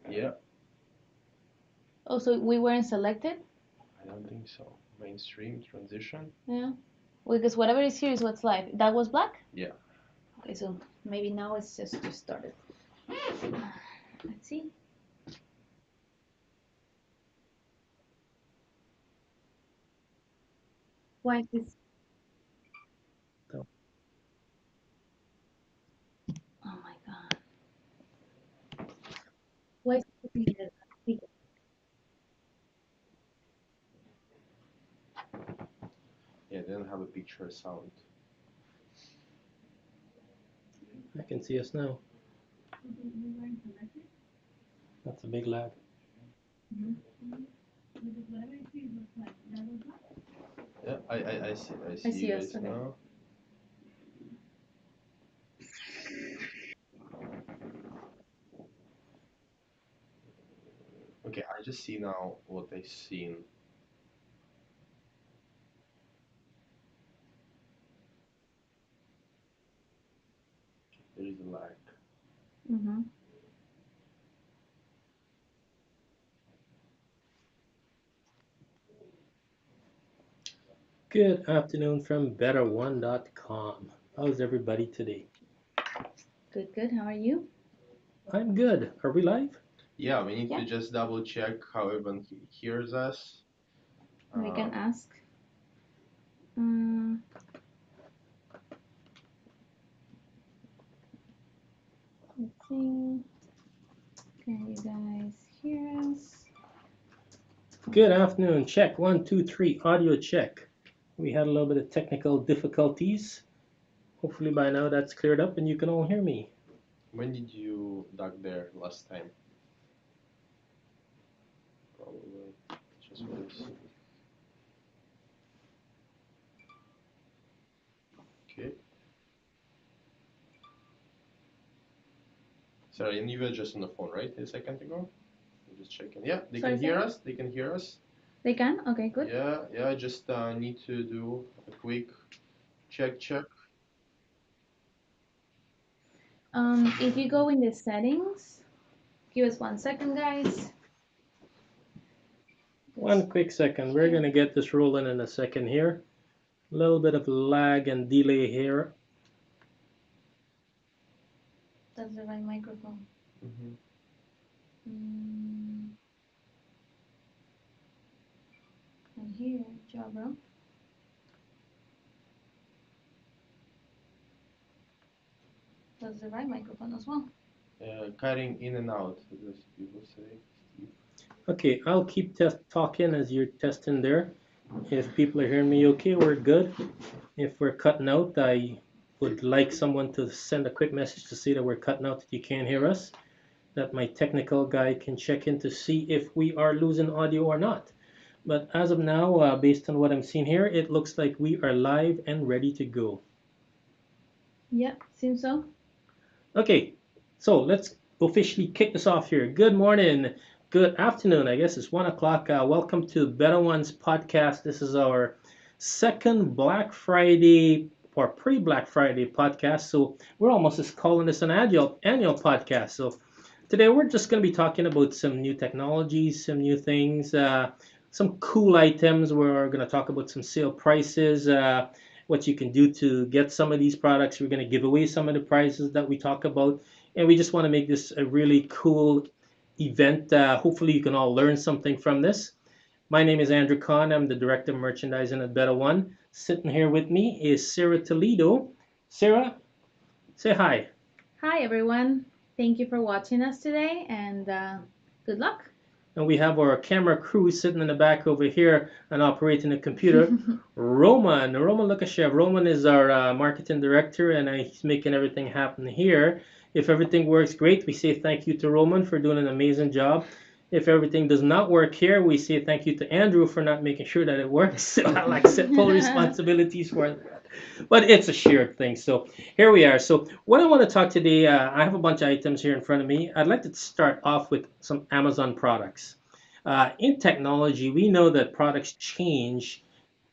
Yeah, Oh, so we weren't selected? I don't think so. Mainstream transition. Yeah. Because whatever is here is what's live. That was black? Yeah. Okay, so maybe now it's just started. Let's see. Why is this? So, Oh my god. Why is it needed? Yeah, they don't have a picture sound. I can see us now. That's a big lag. Mhm. Yeah, I I see see you us. guys Okay. now. Okay, I just see now what I seen. There is a lag. Mm-hmm. Good afternoon from BetterOne.com. How's everybody today? Good, good. How are you? I'm good. Are we live? Yeah, we need Yeah, to just double check how everyone hears us. we can Um, ask. Um, let's see. Can you guys hear us? Good afternoon. Check one, two, three. Audio check. We had a little bit of technical difficulties. Hopefully by now that's cleared up and you can all hear me. when did you dug there last time? Probably just for this. Okay. Sorry, and you were just on the phone, right? A second ago? I'm just checking. Yeah, they Sorry, can hear second. us. They can hear us. They can? Okay, good. Yeah, yeah. I just need to do a quick check. If you go in the settings, give us 1 second, guys. Just One quick second. We're here. going to get this rolling in a second here. A little bit of lag and delay here. That's the right microphone. Hmm. Mm, and here, Jabra. That's the right microphone as well. Cutting in and out, as people say. Steve. Okay, I'll keep talking as you're testing there. If people are hearing me okay, we're good. If we're cutting out, I would like someone to send a quick message to say that we're cutting out, that you can't hear us, that my technical guy can check in to see if we are losing audio or not. But as of now, based on what I'm seeing here, it looks like we are live and ready to go. Yeah, seems so. Okay, so let's officially kick this off here. Good morning, good afternoon. I guess it's 1 o'clock. Welcome to Better Ones podcast. This is our second Black Friday or pre-Black Friday podcast. So we're almost just calling this an annual podcast. So today we're just going to be talking about some new technologies, some new things, some cool items. We're going to talk about some sale prices, what you can do to get some of these products. We're going to give away some of the prizes that we talk about. And we just want to make this a really cool event. Hopefully, you can all learn something from this. My name is Andrew Kahn. I'm the Director of Merchandising at Beta One. Sitting here with me is Sarah Toledo. Sarah, say hi. Hi, everyone. Thank you for watching us today, and good luck. And we have our camera crew sitting in the back over here and operating the computer. Roman Lukashev. Roman is our marketing director, and he's making everything happen here. If everything works great, we say thank you to Roman for doing an amazing job. If everything does not work here, we say thank you to Andrew for not making sure that it works. So I like set full responsibilities for that. But it's a shared thing. So here we are. So what I want to talk today, I have a bunch of items here in front of me. I'd like to start off with some Amazon products. In technology, we know that products change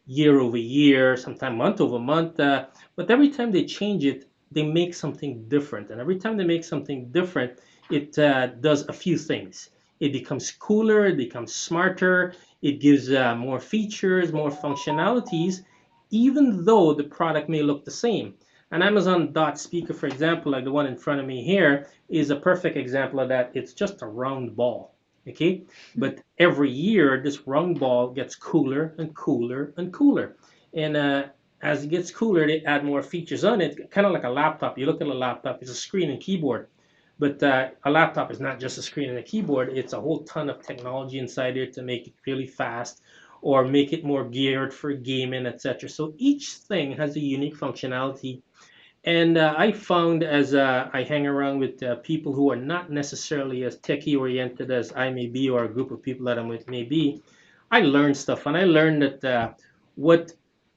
year over year, sometimes month over month. But every time they change it, they make something different. And every time they make something different, it does a few things. It becomes cooler, it becomes smarter, it gives more features, more functionalities, even though the product may look the same. An Amazon Dot speaker, for example, like the one in front of me here, is a perfect example of that. It's just a round ball. Okay, but every year this round ball gets cooler and cooler and cooler, and as it gets cooler, they add more features on it, kind of like a laptop. You look at a laptop, it's a screen and keyboard. But a laptop is not just a screen and a keyboard, it's a whole ton of technology inside there to make it really fast or make it more geared for gaming, etc. So each thing has a unique functionality. And I found as I hang around with people who are not necessarily as techie oriented as I may be, or a group of people that I'm with may be, I learned stuff. And I learned that what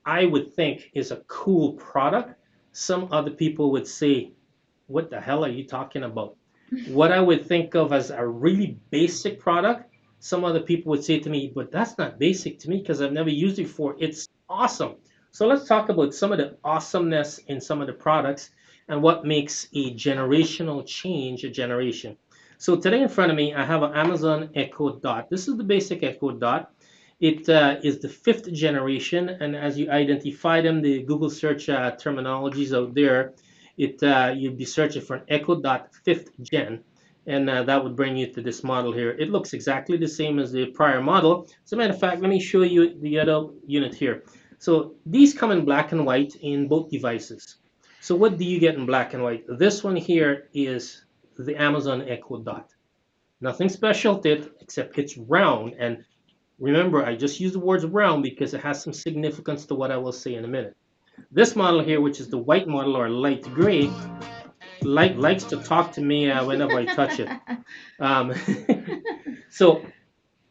I would think is a cool product, some other people would say, what the hell are you talking about? What I would think of as a really basic product, some other people would say to me, but that's not basic to me because I've never used it before. It's awesome. So let's talk about some of the awesomeness in some of the products and what makes a generational change a generation. So today in front of me, I have an Amazon Echo Dot. This is the basic Echo Dot. It is the fifth generation, and as you identify them, the Google search terminologies out there, it you'd be searching for an Echo Dot fifth gen, and that would bring you to this model here. It looks exactly the same as the prior model. As a matter of fact, let me show you the other unit here. So these come in black and white in both devices. So what do you get in black and white? This one here is the Amazon Echo Dot. Nothing special to it except it's round. And remember, I just used the words round because it has some significance to what I will say in a minute. This model here, which is the white model or light gray, likes to talk to me whenever I touch it. Um, so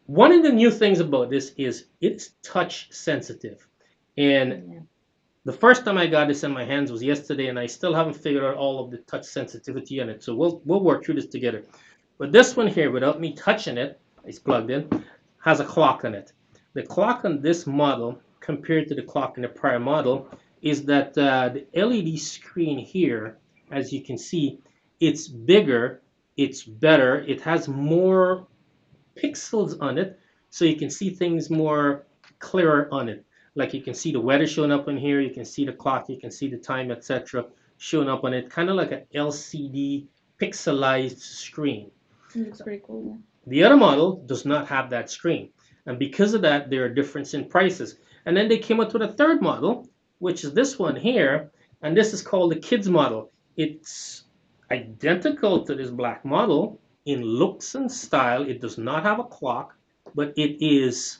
one of the new things about this is it's touch sensitive. And Yeah. the first time I got this in my hands was yesterday, and I still haven't figured out all of the touch sensitivity on it. So we'll work through this together. But this one here, without me touching it, it's plugged in, has a clock on it. The clock on this model, compared to the clock in the prior model, is that the LED screen here, as you can see, it's bigger, it's better, it has more pixels on it, so you can see things more clearer on it. Like you can see the weather showing up on here, you can see the clock, you can see the time, etc. showing up on it, kind of like an LCD pixelized screen. It looks pretty cool. The other model does not have that screen. And because of that, there are differences in prices. And then they came up with a third model, which is this one here. And this is called the kids model. It's identical to this black model in looks and style. It does not have a clock, but it is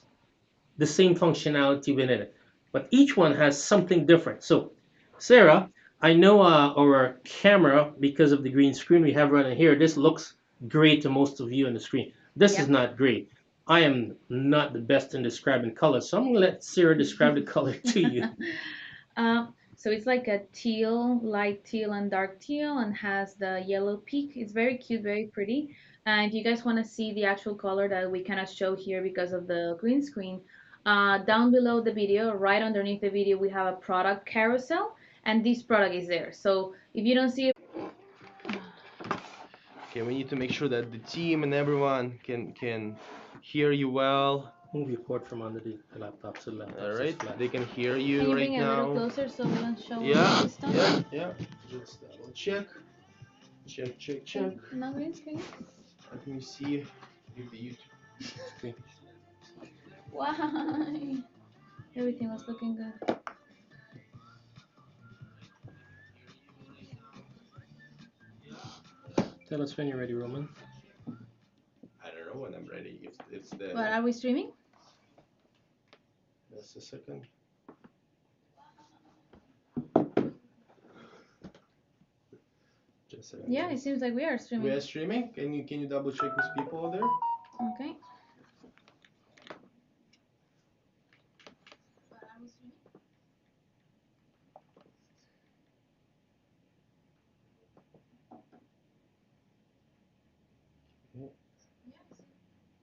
the same functionality within it. But each one has something different. So, Sarah, I know our camera, because of the green screen we have running here, this looks great to most of you on the screen. This is Yep. not great. I am not the best in describing colors, so I'm going to let Sarah describe the color to you. So it's like a teal, light teal and dark teal, and has the yellow peak. It's very cute, very pretty. And if you guys want to see the actual color that we cannot show here because of the green screen, down below the video, right underneath the video, we have a product carousel, and this product is there. So if you don't see it, Okay, we need to make sure that the team and everyone can hear you well. Move your cord from under the laptop so the laptop All stays right, flat. they can hear can you you right bring it a little now. closer so we don't show all Yeah, this stuff? yeah. Just double check. Check. No green screen. Let me see. Give the YouTube. Screen. Why? Everything was looking good. Tell us when you're ready, Roman. I don't know when I'm ready. If it's the. But are we streaming? Just a second. Just a second. Yeah, it seems like we are streaming. We are streaming. Can you double check with people there? Okay.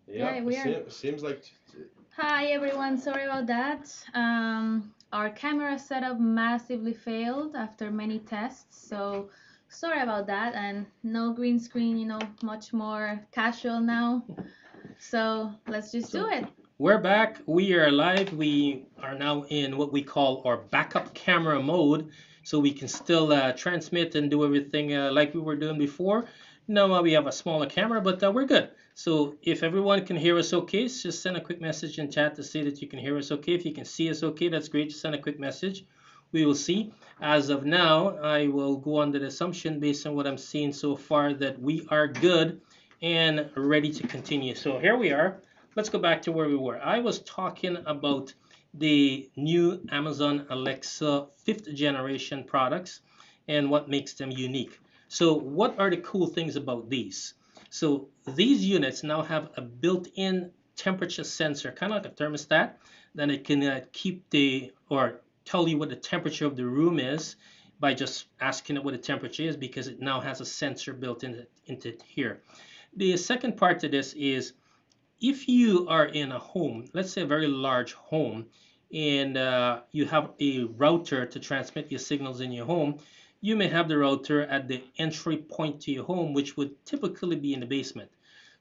Yeah, we are. Seems like. Hi everyone, sorry about that. our camera setup massively failed after many tests, so sorry about that. And no green screen, much more casual now. So let's just do So it. we're back. We are live. We are now in what we call our backup camera mode, so we can still transmit and do everything like we were doing before. Now we have a smaller camera, but we're good. So if everyone can hear us okay, just send a quick message in chat to say that you can hear us okay. If you can see us okay, that's great. Just send a quick message. We will see. As of now, I will go under the assumption based on what I'm seeing so far that we are good and ready to continue. So here we are. Let's go back to where we were. I was talking about the new Amazon Alexa 5th generation products and what makes them unique. So what are the cool things about these? So these units now have a built-in temperature sensor, kind of like a thermostat, then it can keep or tell you what the temperature of the room is by just asking it what the temperature is, because it now has a sensor built into it here. The second part to this is, if you are in a home, let's say a very large home, and you have a router to transmit your signals in your home, you may have the router at the entry point to your home, which would typically be in the basement.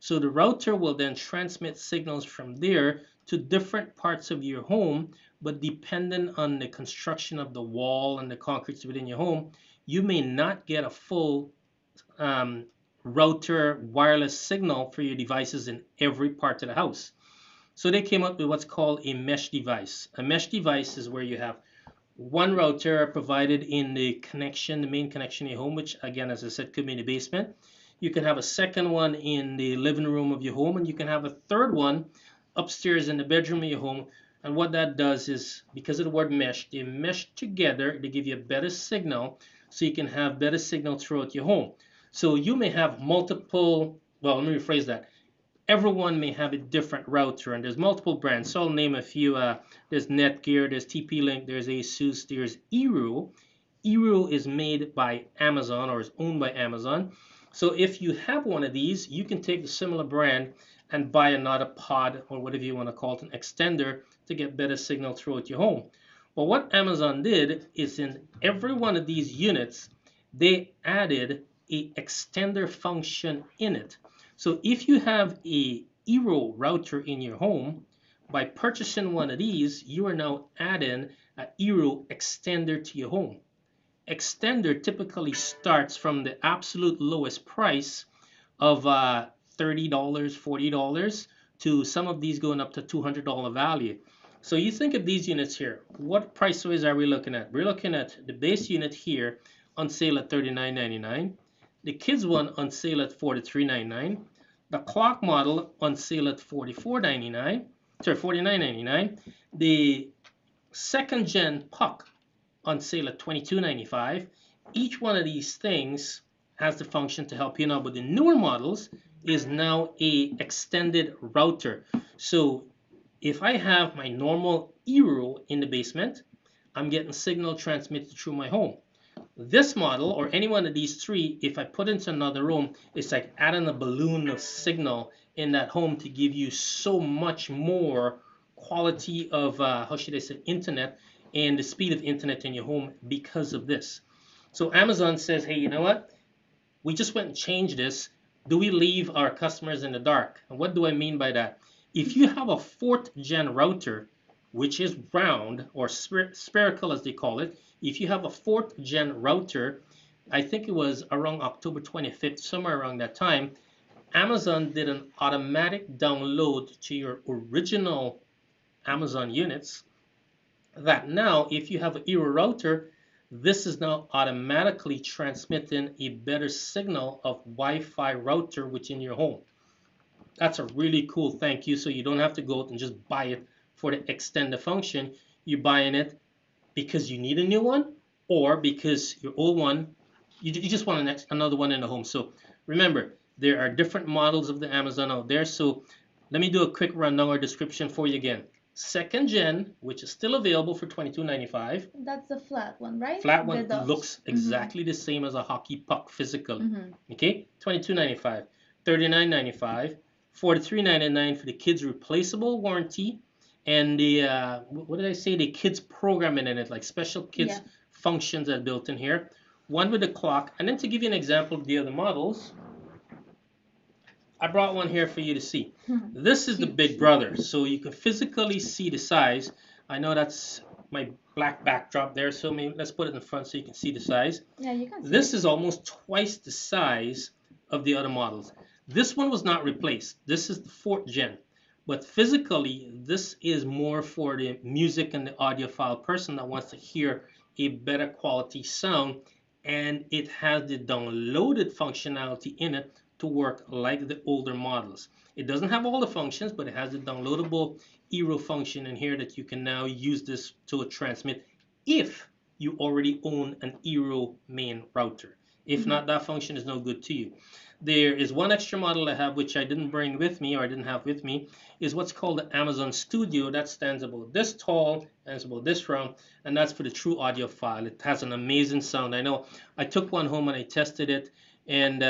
So the router will then transmit signals from there to different parts of your home, but depending on the construction of the wall and the concrete within your home, you may not get a full um, router wireless signal for your devices in every part of the house. So they came up with what's called a mesh device. A mesh device is where you have one router provided in the connection, the main connection in your home, which again, as I said, could be in the basement. You can have a second one in the living room of your home, and you can have a third one upstairs in the bedroom of your home. And what that does is, because of the word mesh, they mesh together to give you a better signal, so you can have better signal throughout your home. So you may have multiple, well, let me rephrase that. Everyone may have a different router, and there's multiple brands. So I'll name a few. There's Netgear, there's TP-Link, there's ASUS, there's Eru. Eru is made by Amazon, or is owned by Amazon. So if you have one of these, you can take the similar brand and buy another pod, or whatever you want to call it, an extender, to get better signal throughout your home. Well, what Amazon did is, in every one of these units, they added a extender function in it. So if you have a Eero router in your home, by purchasing one of these, you are now adding an Eero extender to your home. Extender typically starts from the absolute lowest price of $30, $40, to some of these going up to $200 value. So you think of these units here. What price range are we looking at? We're looking at the base unit here on sale at $39.99. The kids one on sale at $43.99. The clock model on sale at $44.99. Sorry, $49.99. The second gen puck on sale at $22.95. Each one of these things has the function to help you now, but the newer models is now a extended router. So if I have my normal Eero in the basement, I'm getting signal transmitted through my home. This model, or any one of these three, if I put into another room, it's like adding a balloon of signal in that home to give you so much more quality of, how should I say, internet, and the speed of internet in your home because of this. So Amazon says, hey, you know what? We just went and changed this. Do we leave our customers in the dark? And what do I mean by that? If you have a 4th gen router, which is round or spherical as they call it, if you have a 4th gen router, I think it was around October 25th, somewhere around that time, Amazon did an automatic download to your original Amazon units, that now if you have an Eero router, this is now automatically transmitting a better signal of Wi-Fi router within your home. That's a really cool thank you. So you don't have to go out and just buy it for the extender function. You're buying it because you need a new one, or because your old one, you just want another one in the home. So remember, there are different models of the Amazon out there. So let me do a quick rundown or description for you again. Second gen, which is still available for $22.95. That's the flat one, right? Flat one looks exactly the same as a hockey puck physical. Okay, $22.95, $39.95, $43.99 for the kids replaceable warranty, and the what did I say? The kids programming in it, like special kids Yeah. functions that are built in here. One with the clock, and then to give you an example of the other models, I brought one here for you to see. This is the Cute. Big Brother, so you can physically see the size. I know that's my black backdrop there, so maybe let's put it in front so you can see the size. Yeah, you can see This it. is almost twice the size of the other models. This one was not replaced. This is the fourth gen. But physically, this is more for the music and the audiophile person that wants to hear a better quality sound. And it has the downloaded functionality in it to work like the older models. It doesn't have all the functions, but it has the downloadable Eero function in here that you can now use this to transmit if you already own an Eero main router. If Mhm. not, that function is no good to you. There is one extra model I have which I didn't bring with me or I didn't have with me, is what's called the Amazon Studio. That stands about this tall and it's about this round, and that's for the true audiophile. It has an amazing sound. I know I took one home and I tested it, and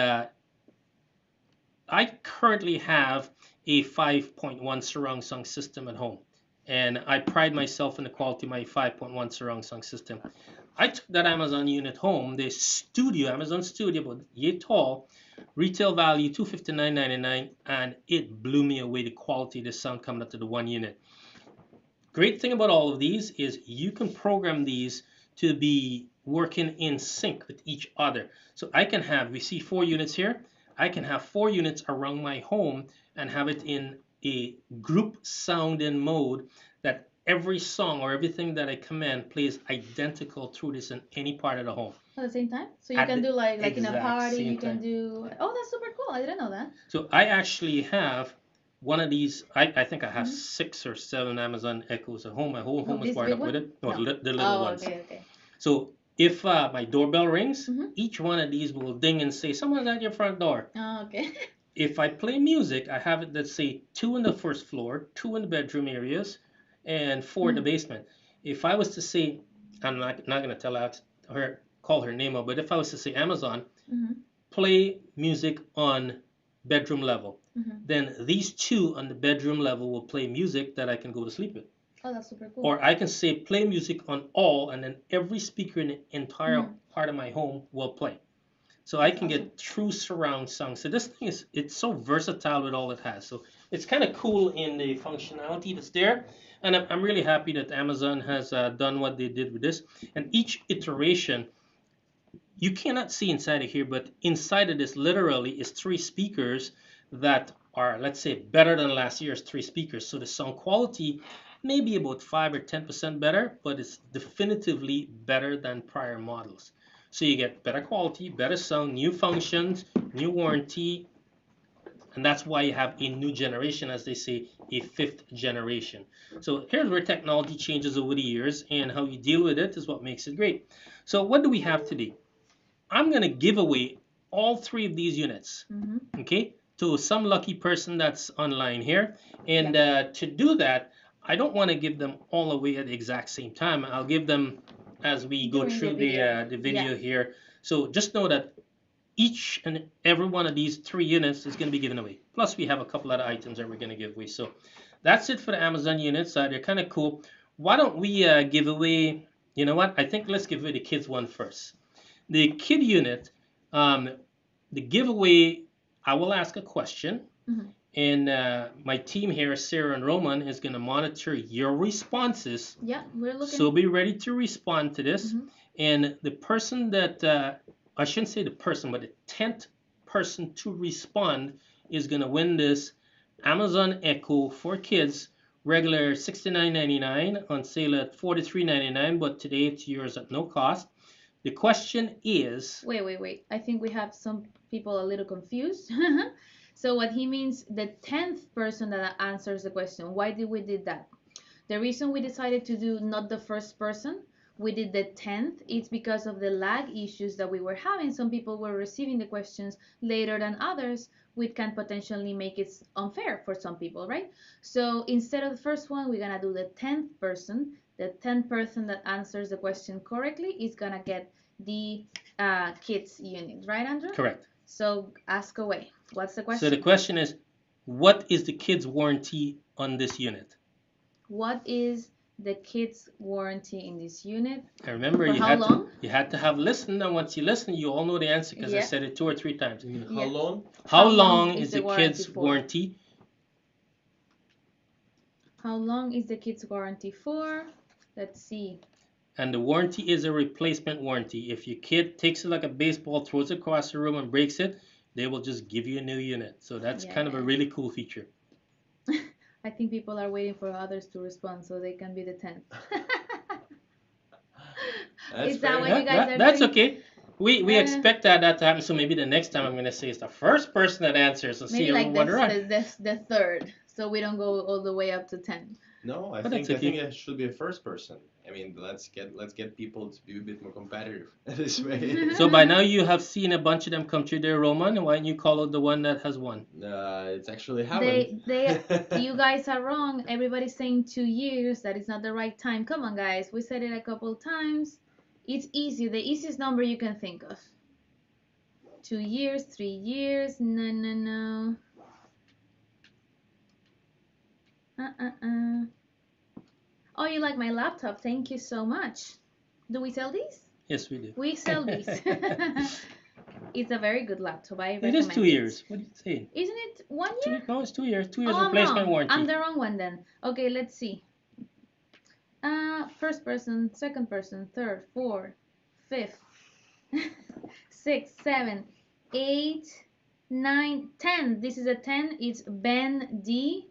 I currently have a 5.1 surround sound system at home, and I pride myself in the quality of my 5.1 surround sound system. I took that Amazon unit home, the Studio, Amazon Studio, about yay tall, retail value $259.99, and it blew me away the quality of the sound coming out of the one unit. Great thing about all of these is you can program these to be working in sync with each other. So I can have, we see 4 units here, I can have 4 units around my home and have it in a group sound in mode that every song or everything that I command plays identical through this in any part of the home At the same time, so you at can the do like in a exact party, same you can time. do. Oh, that's super cool. I didn't know that. So I actually have one of these. I think I have Mhm. 6 or 7 Amazon Echoes at home. My whole Oh, home is this wired big up with one? it. No, No. the little Oh, ones. okay, okay. So if my doorbell rings, Mhm. each one of these will ding and say, "Someone's at your front door." Oh, okay. If I play music, I have it that say 2 in the first floor, 2 in the bedroom areas, and 4 in the Mhm. basement. If I was to say, I'm not gonna tell her call her name out, but if I was to say Amazon, Mhm. play music on bedroom level, Mhm. then these 2 on the bedroom level will play music that I can go to sleep with. Oh, that's super cool. Or I can say play music on all, and then every speaker in the entire Mhm. part of my home will play. So I That's can awesome. get true surround sound. So this thing is, it's so versatile with all it has. So it's kind of cool in the functionality that's there. And I'm really happy that Amazon has done what they did with this. And each iteration, you cannot see inside of here, but inside of this literally is 3 speakers that are, let's say, better than last year's 3 speakers. So the sound quality may be about 5 or 10% better, but it's definitively better than prior models. So you get better quality, better sound, new functions, new warranty, and that's why you have a new generation, as they say, a 5th generation. So here's where technology changes over the years, and how you deal with it is what makes it great. So what do we have today? I'm going to give away all 3 of these units, Mhm. okay, to some lucky person that's online here. Yeah. And to do that, I don't want to give them all away at the exact same time. I'll give them as we go During the through video. the Yeah. video here. So just know that each and every one of these 3 units is going to be given away. Plus, we have a couple other items that we're going to give away. So that's it for the Amazon units. They're kind of cool. Why don't we give away? You know what? I think let's give away the kids one first. The kid unit, um, the giveaway, I will ask a question, Mhm. and my team here, Sarah and Roman, is going to monitor your responses. Yeah, we're So looking. be ready to respond to this. Mhm. And the person that, I shouldn't say the person, but the 10th person to respond is going to win this Amazon Echo for kids, regular $69.99, on sale at $43.99, but today it's yours at no cost. The question is, Wait. I think we have some people a little confused. So what he means, the 10th person that answers the question, why did we did that? The reason we decided to do not the first person, we did the 10th, it's because of the lag issues that we were having. Some people were receiving the questions later than others, which can potentially make it unfair for some people, right? So instead of the first one, we're gonna do the 10th person. The 10th person that answers the question correctly is gonna get the kids unit, right, Andrew? correct. So ask away. What's the So the question? question is, what is the kid's warranty on this unit? What is the kids warranty in this unit? And remember, For how long? you had to have listened, and once you listen, you all know the answer because I Yeah. said it 2 or 3 times. You mean Yeah. how long? How How long long is is the the warranty kid's for? warranty? How long is the kids warranty for? Let's see. And the warranty is a replacement warranty. If your kid takes it like a baseball, throws it across the room, and breaks it, they will just give you a new unit. So that's kind of a Yeah. really cool feature. I think people are waiting for others to respond so they can be the 10th. That's Is that fair what enough. you guys are That's doing? okay. We Uh, expect that to happen. So maybe the next time I'm gonna say it's the first person that answers and see Maybe like everyone around. the third, so we don't go all the way up to 10. No, I But think that's I think okay. it should be a first person. I mean, let's get people to be a bit more competitive this way. So by now you have seen a bunch of them come through there, Roman. Why don't you call out the one that has won? It's actually happened. You guys are wrong. Everybody's saying 2 years. That is not the right time. Come on, guys. We said it a couple times. It's easy. The easiest number you can think of. 2 years, 3 years. No, no, no. Oh, you like my laptop? Thank you so much. Do we sell these? Yes, we do. We sell these. It's a very good laptop. I It recommend is 2 years. What are you saying? Isn't it 1 year? No, it's 2 years. 2 years Oh, I'm replacement wrong. warranty. I'm the wrong one then. Okay, let's see. First person, second person, third, fourth, fifth, six, seven, 8, 9, 10. This is a 10. It's Ben D.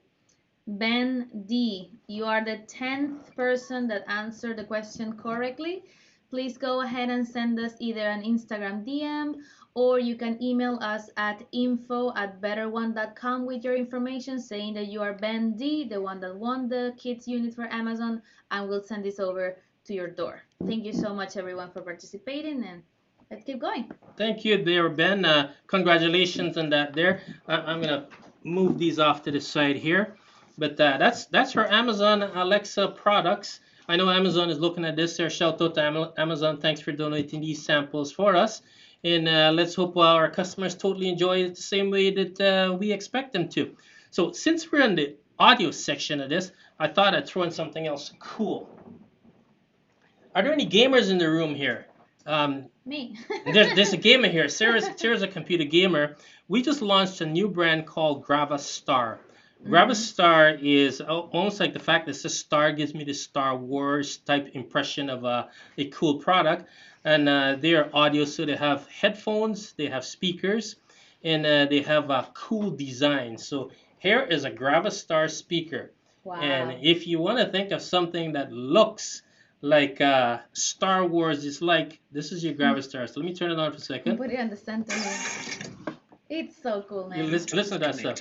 Ben D. You are the 10th person that answered the question correctly. Please go ahead and send us either an Instagram DM or you can email us at info@betterone.com with your information saying that you are Ben D, the one that won the kids unit for Amazon, and we'll send this over to your door. Thank you so much, everyone, for participating, and let's keep going. Thank you there, Ben. Congratulations on that there. I'm gonna move these off to the side here. But that's for Amazon Alexa products. I know Amazon is looking at this there. Shout out to Amazon. Thanks for donating these samples for us. And let's hope our customers totally enjoy it the same way that we expect them to. So since we're in the audio section of this, I thought I'd throw in something else cool. Are there any gamers in the room here? Me. There's a gamer here. Sarah's a computer gamer. We just launched a new brand called Gravastar. Gravastar is almost like the fact that it says star gives me the Star Wars type impression of a cool product. And they are audio, so they have headphones, they have speakers, and they have a cool design. So here is a Gravastar speaker. Wow. And if you want to think of something that looks like Star Wars, it's like this is your Gravastar. So let me turn it on for a second. Put it on the center here. It's so cool, You man. listen to that stuff.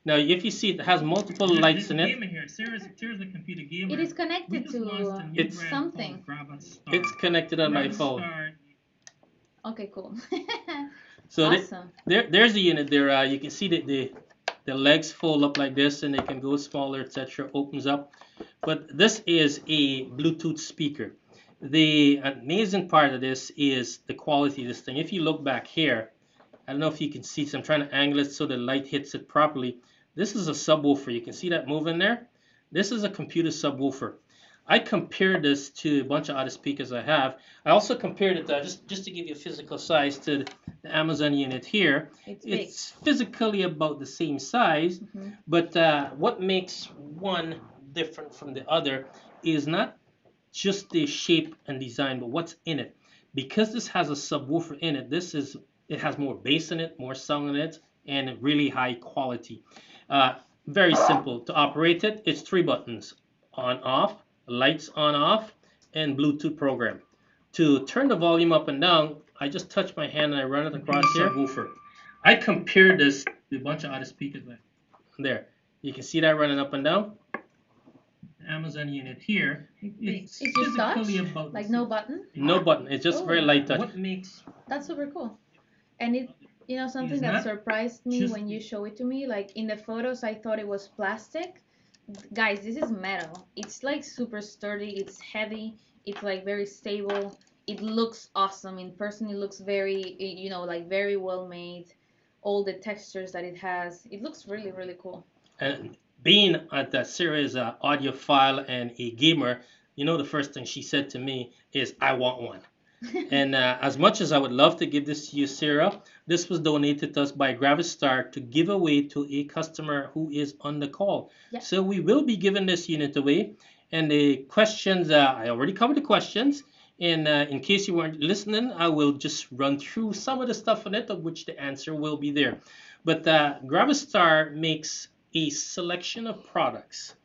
Now, if you see, it has multiple lights in it. Sarah's a computer gamer. It is connected to It's something. It's connected on my phone. Okay, cool. So Awesome. there's the unit there. You can see that the legs fold up like this, and they can go smaller, etc. Opens up. But this is a Bluetooth speaker. The amazing part of this is the quality of this thing. If you look back here, I don't know if you can see, so I'm trying to angle it so the light hits it properly. This is a subwoofer. You can see that moving there? This is a computer subwoofer. I compared this to a bunch of other speakers I have. I also compared it to, just to give you a physical size, to the Amazon unit here. It's physically about the same size, but what makes one different from the other is not just the shape and design, but what's in it. Because this has a subwoofer in it, it has more bass in it, more sound in it, and really high quality. Very simple to operate it. It's 3 buttons: on, off, lights on, off, and Bluetooth program. To turn the volume up and down, I just touch my hand and I run it across here. Subwoofer. I compared this to a bunch of other speakers. There, you can see that running up and down. Amazon unit here. It's just touch? Like no button? No button. It's just very light touch. That's super cool. And it, something that surprised me when you show it to me, like in the photos, I thought it was plastic. Guys, this is metal. It's like super sturdy. It's heavy. It's like very stable. It looks awesome. In person, it looks very, like very well made. All the textures that it has. It looks really, really cool. And being at that serious audiophile and a gamer, you know, the first thing she said to me is, "I want one." And as much as I would love to give this to you, Sarah, this was donated to us by Gravistar to give away to a customer who is on the call. Yeah. So we will be giving this unit away. And the questions, I already covered the questions. And in case you weren't listening, I will just run through some of the stuff on it, of which the answer will be there. But Gravistar makes a selection of products.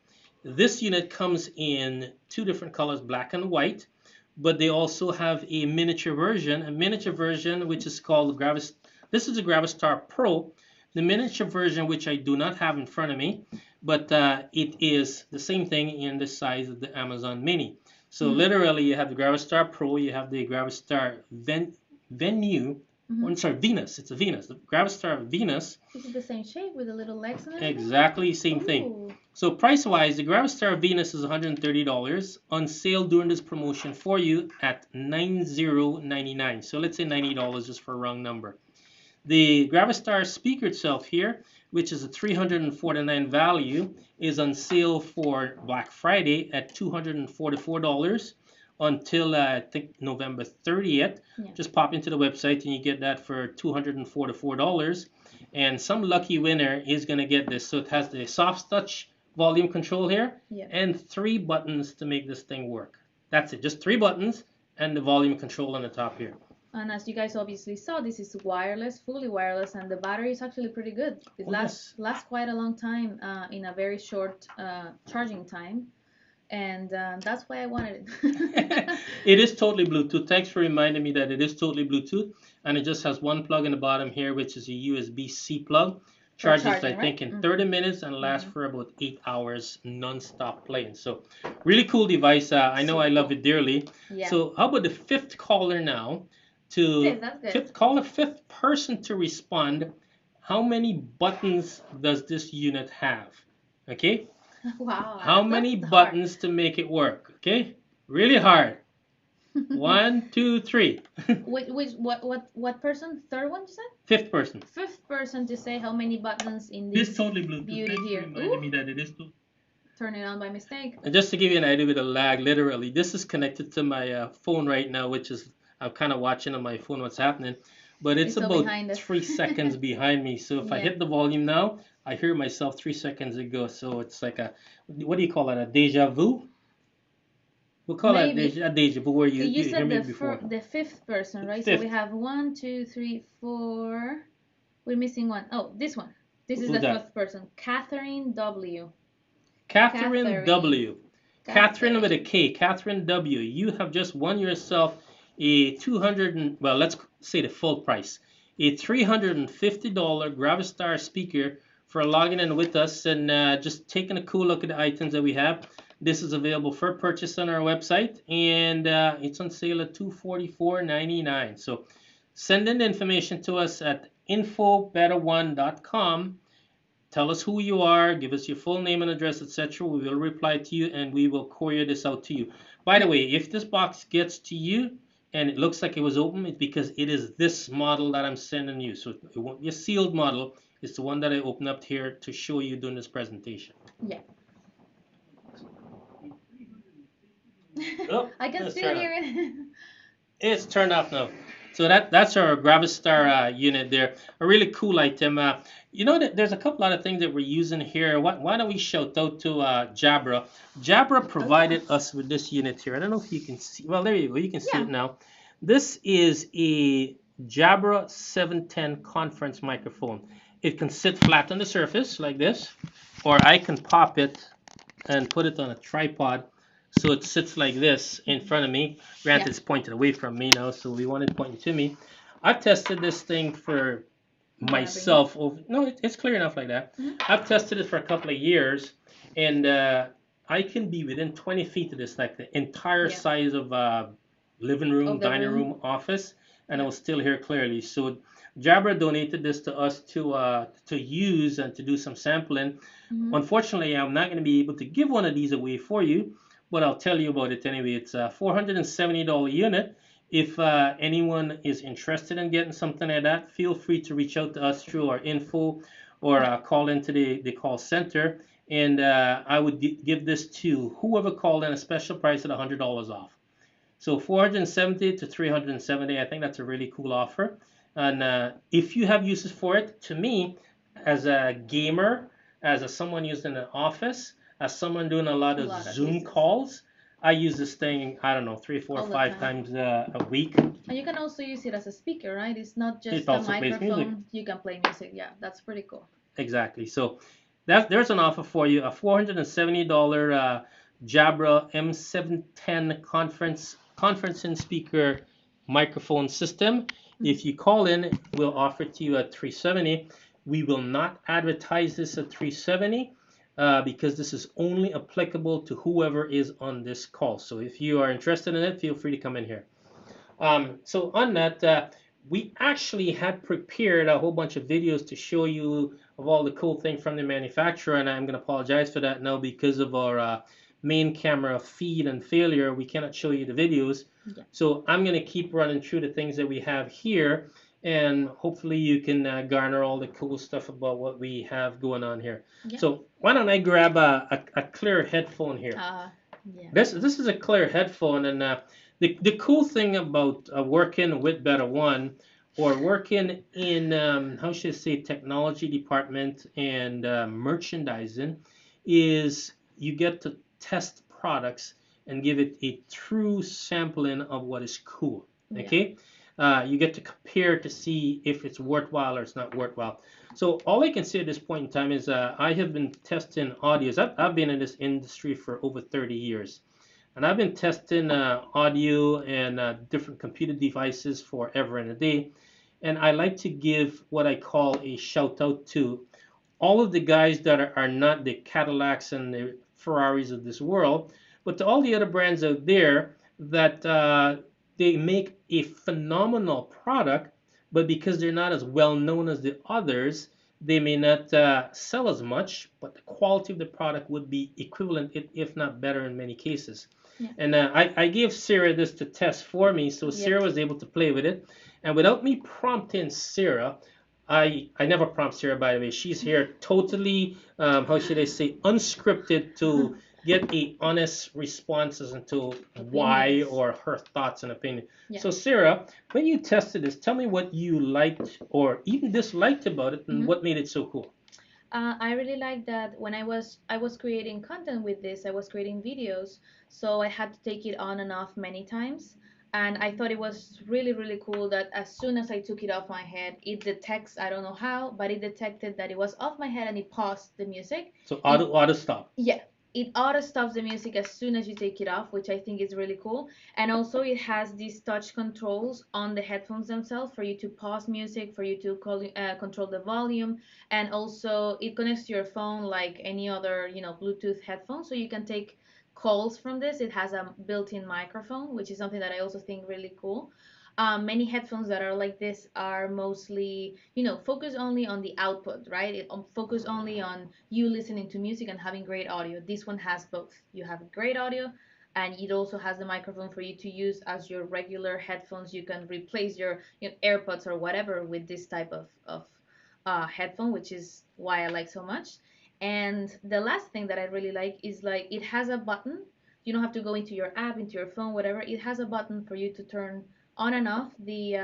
This unit comes in two different colors, black and white, but they also have a miniature version which is called Gravis. This is a Gravistar Pro. The miniature version, which I do not have in front of me, but it is the same thing in the size of the Amazon Mini. So literally, you have the Gravistar Pro, you have the Gravistar Venue. I'm sorry, Venus. It's a Venus. The Gravistar Venus. Is it the same shape with the little legs and everything? Exactly same thing. Ooh. So price-wise, the Gravistar Venus is $130 on sale during this promotion for you at $90.99. So let's say $90 just for a round number. The Gravistar speaker itself here, which is a $349 value, is on sale for Black Friday at $244 until I think November 30th. Yeah. Just pop into the website and you get that for $244. And some lucky winner is going to get this. So it has the soft touch volume control here, Yeah. and 3 buttons to make this thing work. That's it, just 3 buttons and the volume control on the top here. And as you guys obviously saw, this is wireless, fully wireless, and the battery is actually pretty good. It lasts quite a long time in a very short charging time, and that's why I wanted it. It is totally Bluetooth. Thanks for reminding me that it is totally Bluetooth, and it just has one plug in the bottom here, which is a USB-C plug. Charges, I think, in 30 minutes and lasts for about 8 hours non-stop playing. So really cool device. I know I love it dearly. Yeah. So how about the fifth caller now? Yes, that's good. Fifth person to respond. How many buttons does this unit have? Okay. Wow. How many buttons to make it work? Okay. Really hard. 1, 2, 3. What person? Third one you said? Fifth person. Fifth person to say how many buttons in this This totally Bluetooth. beauty here. Reminded me that it is too. Turn it on by mistake. And just to give you an idea with a lag, literally, this is connected to my phone right now, which is I'm kind of watching on my phone what's happening, but it's about 3 seconds behind me. So if I hit the volume now, I hear myself 3 seconds ago. So it's like what do you call it? A deja vu? We'll call it a deja vu where you said hear me before. The fifth person, right? Fifth. So we have 1, 2, 3, 4. We're missing one. Oh, this one. This is the fifth person. Catherine W. Catherine W. Catherine with a K. Catherine W. You have just won yourself a let's say the full price, a $350 Gravistar speaker for logging in with us and just taking a cool look at the items that we have. This is available for purchase on our website, and it's on sale at $244.99. So send in the information to us at info.betterone.com. Tell us who you are, give us your full name and address, etc. We will reply to you and we will courier this out to you. By the way, if this box gets to you and it looks like it was open, it's because it is this model that I'm sending you. So it won't be a sealed model. It's the one that I opened up here to show you during this presentation. Yeah. Oh, I can still hear it. It's turned off now. So that's our Gravistar unit there. A really cool item. You know that there's a couple other things that we're using here. Why don't we shout out to Jabra? Jabra provided us with this unit here. I don't know if you can see. Well, there you go. You can see it now. This is a Jabra 710 conference microphone. It can sit flat on the surface like this, or I can pop it and put it on a tripod. So it sits like this in front of me. Granted, it's pointed away from me now, so we want it pointing to me. I've tested this thing for myself. No, it's clear enough like that. I've tested it for a couple of years, and I can be within 20 feet of this, like the entire size of living room, dining room, office, and I will still hear clearly. So Jabra donated this to us to use and to do some sampling. Unfortunately, I'm not going to be able to give one of these away for you, but I'll tell you about it anyway. It's a $470 unit. If anyone is interested in getting something like that, feel free to reach out to us through our info or call into the call center, and I would give this to whoever called in a special price at $100 off. So 470 to 370, I think that's a really cool offer. And if you have uses for it, to me, as a gamer, as someone used in the office, as someone doing a lot A of lot of Zoom uses. calls, I use this thing, I don't know, three, four, All the five time. times a week. And you can also use it as a speaker, right? It's not It just a also plays music. microphone. You can play music. Yeah, that's pretty cool. Exactly. So there's an offer for you, a $470 Jabra M710 conferencing speaker microphone system. If you call in, we'll offer it to you at 370. We will not advertise this at 370 because this is only applicable to whoever is on this call. So if you are interested in it, feel free to come in here. So on that, we actually had prepared a whole bunch of videos to show you of all the cool things from the manufacturer, and I'm going to apologize for that now because of our main camera feed and failure. We cannot show you the videos. Yeah. So I'm going to keep running through the things that we have here, and hopefully you can garner all the cool stuff about what we have going on here. Yeah. So why don't I grab a clear headphone here? Yeah. This is a clear headphone, and the cool thing about working with Beta One or working in how should I say technology department and merchandising is you get to test products and give it a true sampling of what is cool. Yeah. Okay, you get to compare to see if it's worthwhile or it's not worthwhile. So all I can say at this point in time is I have been testing audios. I've been in this industry for over 30 years. And I've been testing audio and different computer devices forever and a day. And I like to give what I call a shout out to all of the guys that are not the Cadillacs and the Ferraris of this world, but to all the other brands out there that they make a phenomenal product, but because they're not as well known as the others, they may not sell as much, but the quality of the product would be equivalent, if not better in many cases. Yeah. And I gave Sarah this to test for me, so Sarah was able to play with it. And without me prompting Sarah, I never prompt Sarah, by the way. She's here totally, how should I say, unscripted to get a honest responses into why Opinions. or her thoughts and opinion. Yeah. So Sarah, when you tested this, tell me what you liked or even disliked about it and what made it so cool. I really like that when I was creating content with this, I was creating videos, so I had to take it on and off many times. And I thought it was really, really cool that as soon as I took it off my head, it detects, I don't know how, but it detected that it was off my head and it paused the music. So auto stop. Yeah, it auto stops the music as soon as you take it off, which I think is really cool. And also it has these touch controls on the headphones themselves for you to pause music, for you to control the volume, and also it connects to your phone like any other, Bluetooth headphone, so you can take calls from this. It has a built-in microphone, which is something that I also think really cool. Many headphones that are like this are mostly, focus only on the output, right? It focus only on you listening to music and having great audio. This one has both. You have great audio, and it also has the microphone for you to use as your regular headphones. You can replace your AirPods or whatever with this type of headphone, which is why I like so much. And the last thing that I really like is like it has a button. You don't have to go into your app, into your phone, whatever. It has a button for you to turn on and off the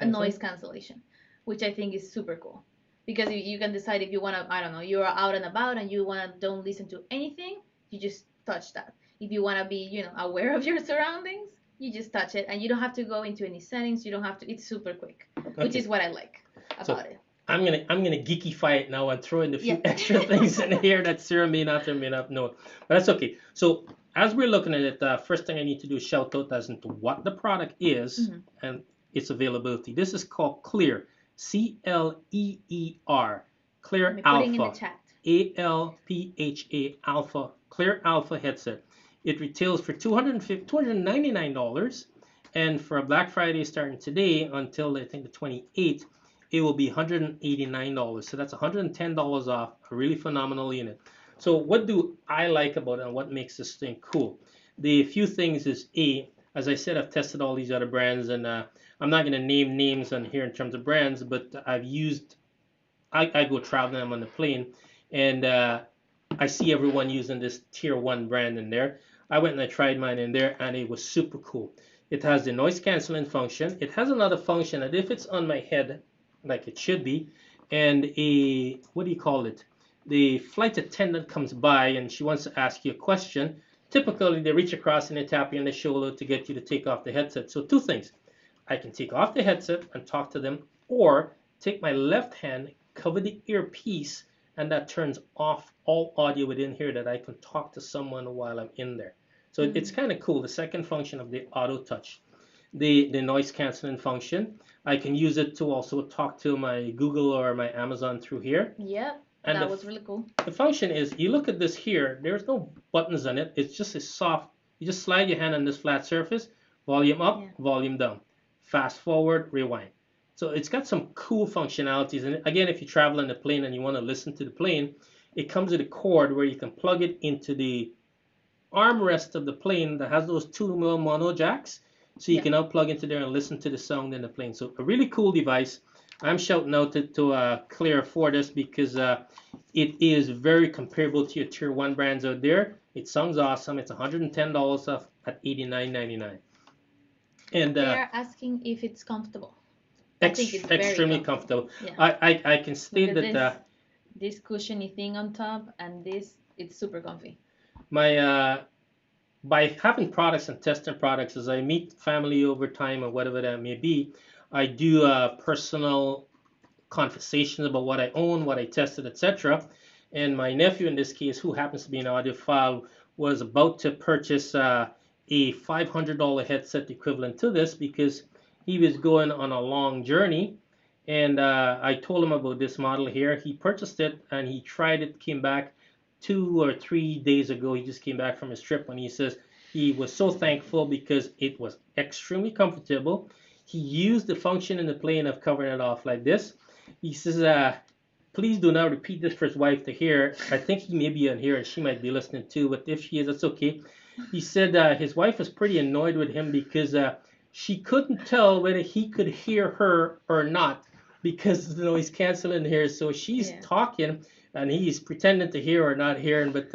noise cancellation, which I think is super cool because you can decide if you want to, I don't know, you're out and about and you want to don't listen to anything, you just touch that. If you want to be, aware of your surroundings, you just touch it and you don't have to go into any settings. You don't have to. It's super quick, which is what I like about it. I'm gonna geekify it now and throw in a few extra things in here that Sarah may not know, but that's okay. So as we're looking at it, first thing I need to do is shout out as into what the product is and its availability. This is called Clear, CLEER, Clear Alpha, ALPHA Alpha, Clear Alpha headset. It retails for $299, and for a Black Friday starting today until I think the 28th. It will be $189. So that's $110 off. A really phenomenal unit. So what do I like about it and what makes this thing cool? The few things is as I said, I've tested all these other brands and I'm not going to name names on here in terms of brands, but I go traveling on the plane and I see everyone using this tier one brand in there. I went and I tried mine in there, and it was super cool. It has the noise canceling function. It has another function that if it's on my head, like it should be, and a what do you call it? The flight attendant comes by and she wants to ask you a question. Typically, they reach across and they tap you on the shoulder to get you to take off the headset. So two things: I can take off the headset and talk to them, or take my left hand, cover the earpiece, and that turns off all audio within here that I can talk to someone while I'm in there. So it's Mm. kind of cool. The second function of the auto touch, the noise canceling function. I can use it to also talk to my Google or my Amazon through here. Yep, And that was really cool. the function is, you look at this here, there's no buttons on it. It's just a soft, you just slide your hand on this flat surface, volume up, Yeah. volume down, fast forward, rewind. So it's got some cool functionalities. And again, if you travel on the plane and you want to listen to the plane, it comes with a cord where you can plug it into the armrest of the plane that has those two little mono jacks. So you Yeah. can now plug into there and listen to the sound in the plane. So a really cool device. I'm shouting out to Clear for this because it is very comparable to your tier one brands out there. It sounds awesome. It's $110 off at $89.99. And They are asking if it's comfortable. I think it's very extremely comfortable. comfortable. Yeah. I can Look state at that this cushiony thing on top, and this it's super comfy. my by having products and testing products, as I meet family over time or whatever that may be, I do personal conversations about what I own, what I tested, etc. And my nephew, in this case, who happens to be an audiophile, was about to purchase a $500 headset equivalent to this because he was going on a long journey. And I told him about this model here. He purchased it and he tried it, came back 2 or 3 days ago. He just came back from his trip and he says he was so thankful because it was extremely comfortable. He used the function in the plane of covering it off like this. He says, please do not repeat this for his wife to hear. I think he may be on here and she might be listening too, but if she is, that's okay. He said his wife was pretty annoyed with him because she couldn't tell whether he could hear her or not because of the noise canceling here. So she's Yeah. talking and he's pretending to hear or not hearing, but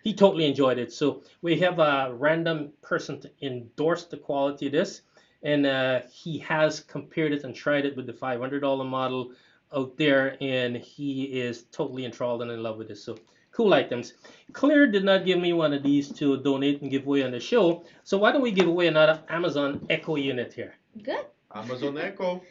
he totally enjoyed it. So we have a random person to endorse the quality of this, and he has compared it and tried it with the $500 model out there, and he is totally enthralled and in love with this. So cool items. Claire did not give me one of these to donate and give away on the show, so why don't we give away another Amazon Echo unit here? Good. Amazon Echo.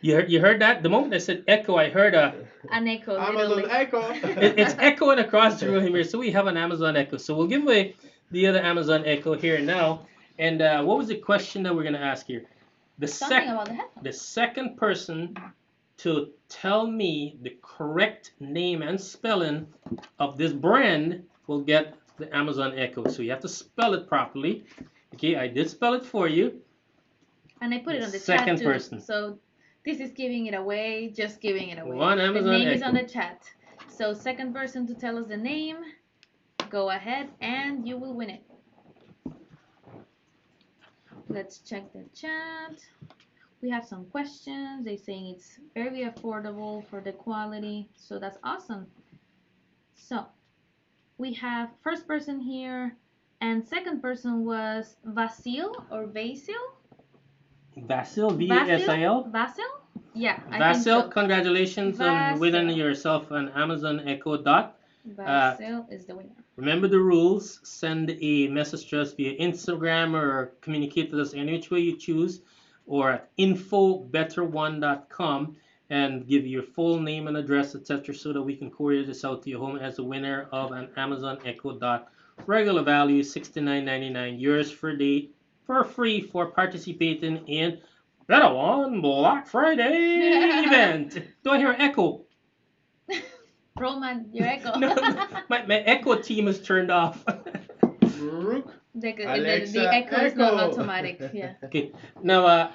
You heard that? The moment I said Echo, I heard An echo, Amazon literally. Echo. it's echoing across the room here. So we have an Amazon Echo. So we'll give away the other Amazon Echo here now. And what was the question that we're going to ask here? The Something about the headphones. the second person to tell me the correct name and spelling of this brand will get the Amazon Echo. So you have to spell it properly. Okay, I did spell it for you. And I put it on the Second chat too. person. So this is giving it away, just giving it away. One The Amazon name is Echo. on the chat. So second person to tell us the name, go ahead and you will win it. Let's check the chat. We have some questions. They're saying it's very affordable for the quality. So that's awesome. So we have first person here and second person was Vasil or Vasil? Vasil, V-A-S-I-L. Vasil? Yeah, I Vasil, think so. congratulations on winning Vasil. yourself an Amazon Echo Dot. Vasil is the winner. Remember the rules. Send a message to us via Instagram or communicate with us any which way you choose, or at infobetterone.com, and give your full name and address, etc., so that we can courier this out to your home as a winner of an Amazon Echo Dot. Regular value $69.99. Yours for free for participating in Better One Black Friday event. Do I hear an echo? Roman, your echo. No, my echo team is turned off. Brooke. The Alexa, echo is not echo. automatic. Yeah. Okay, now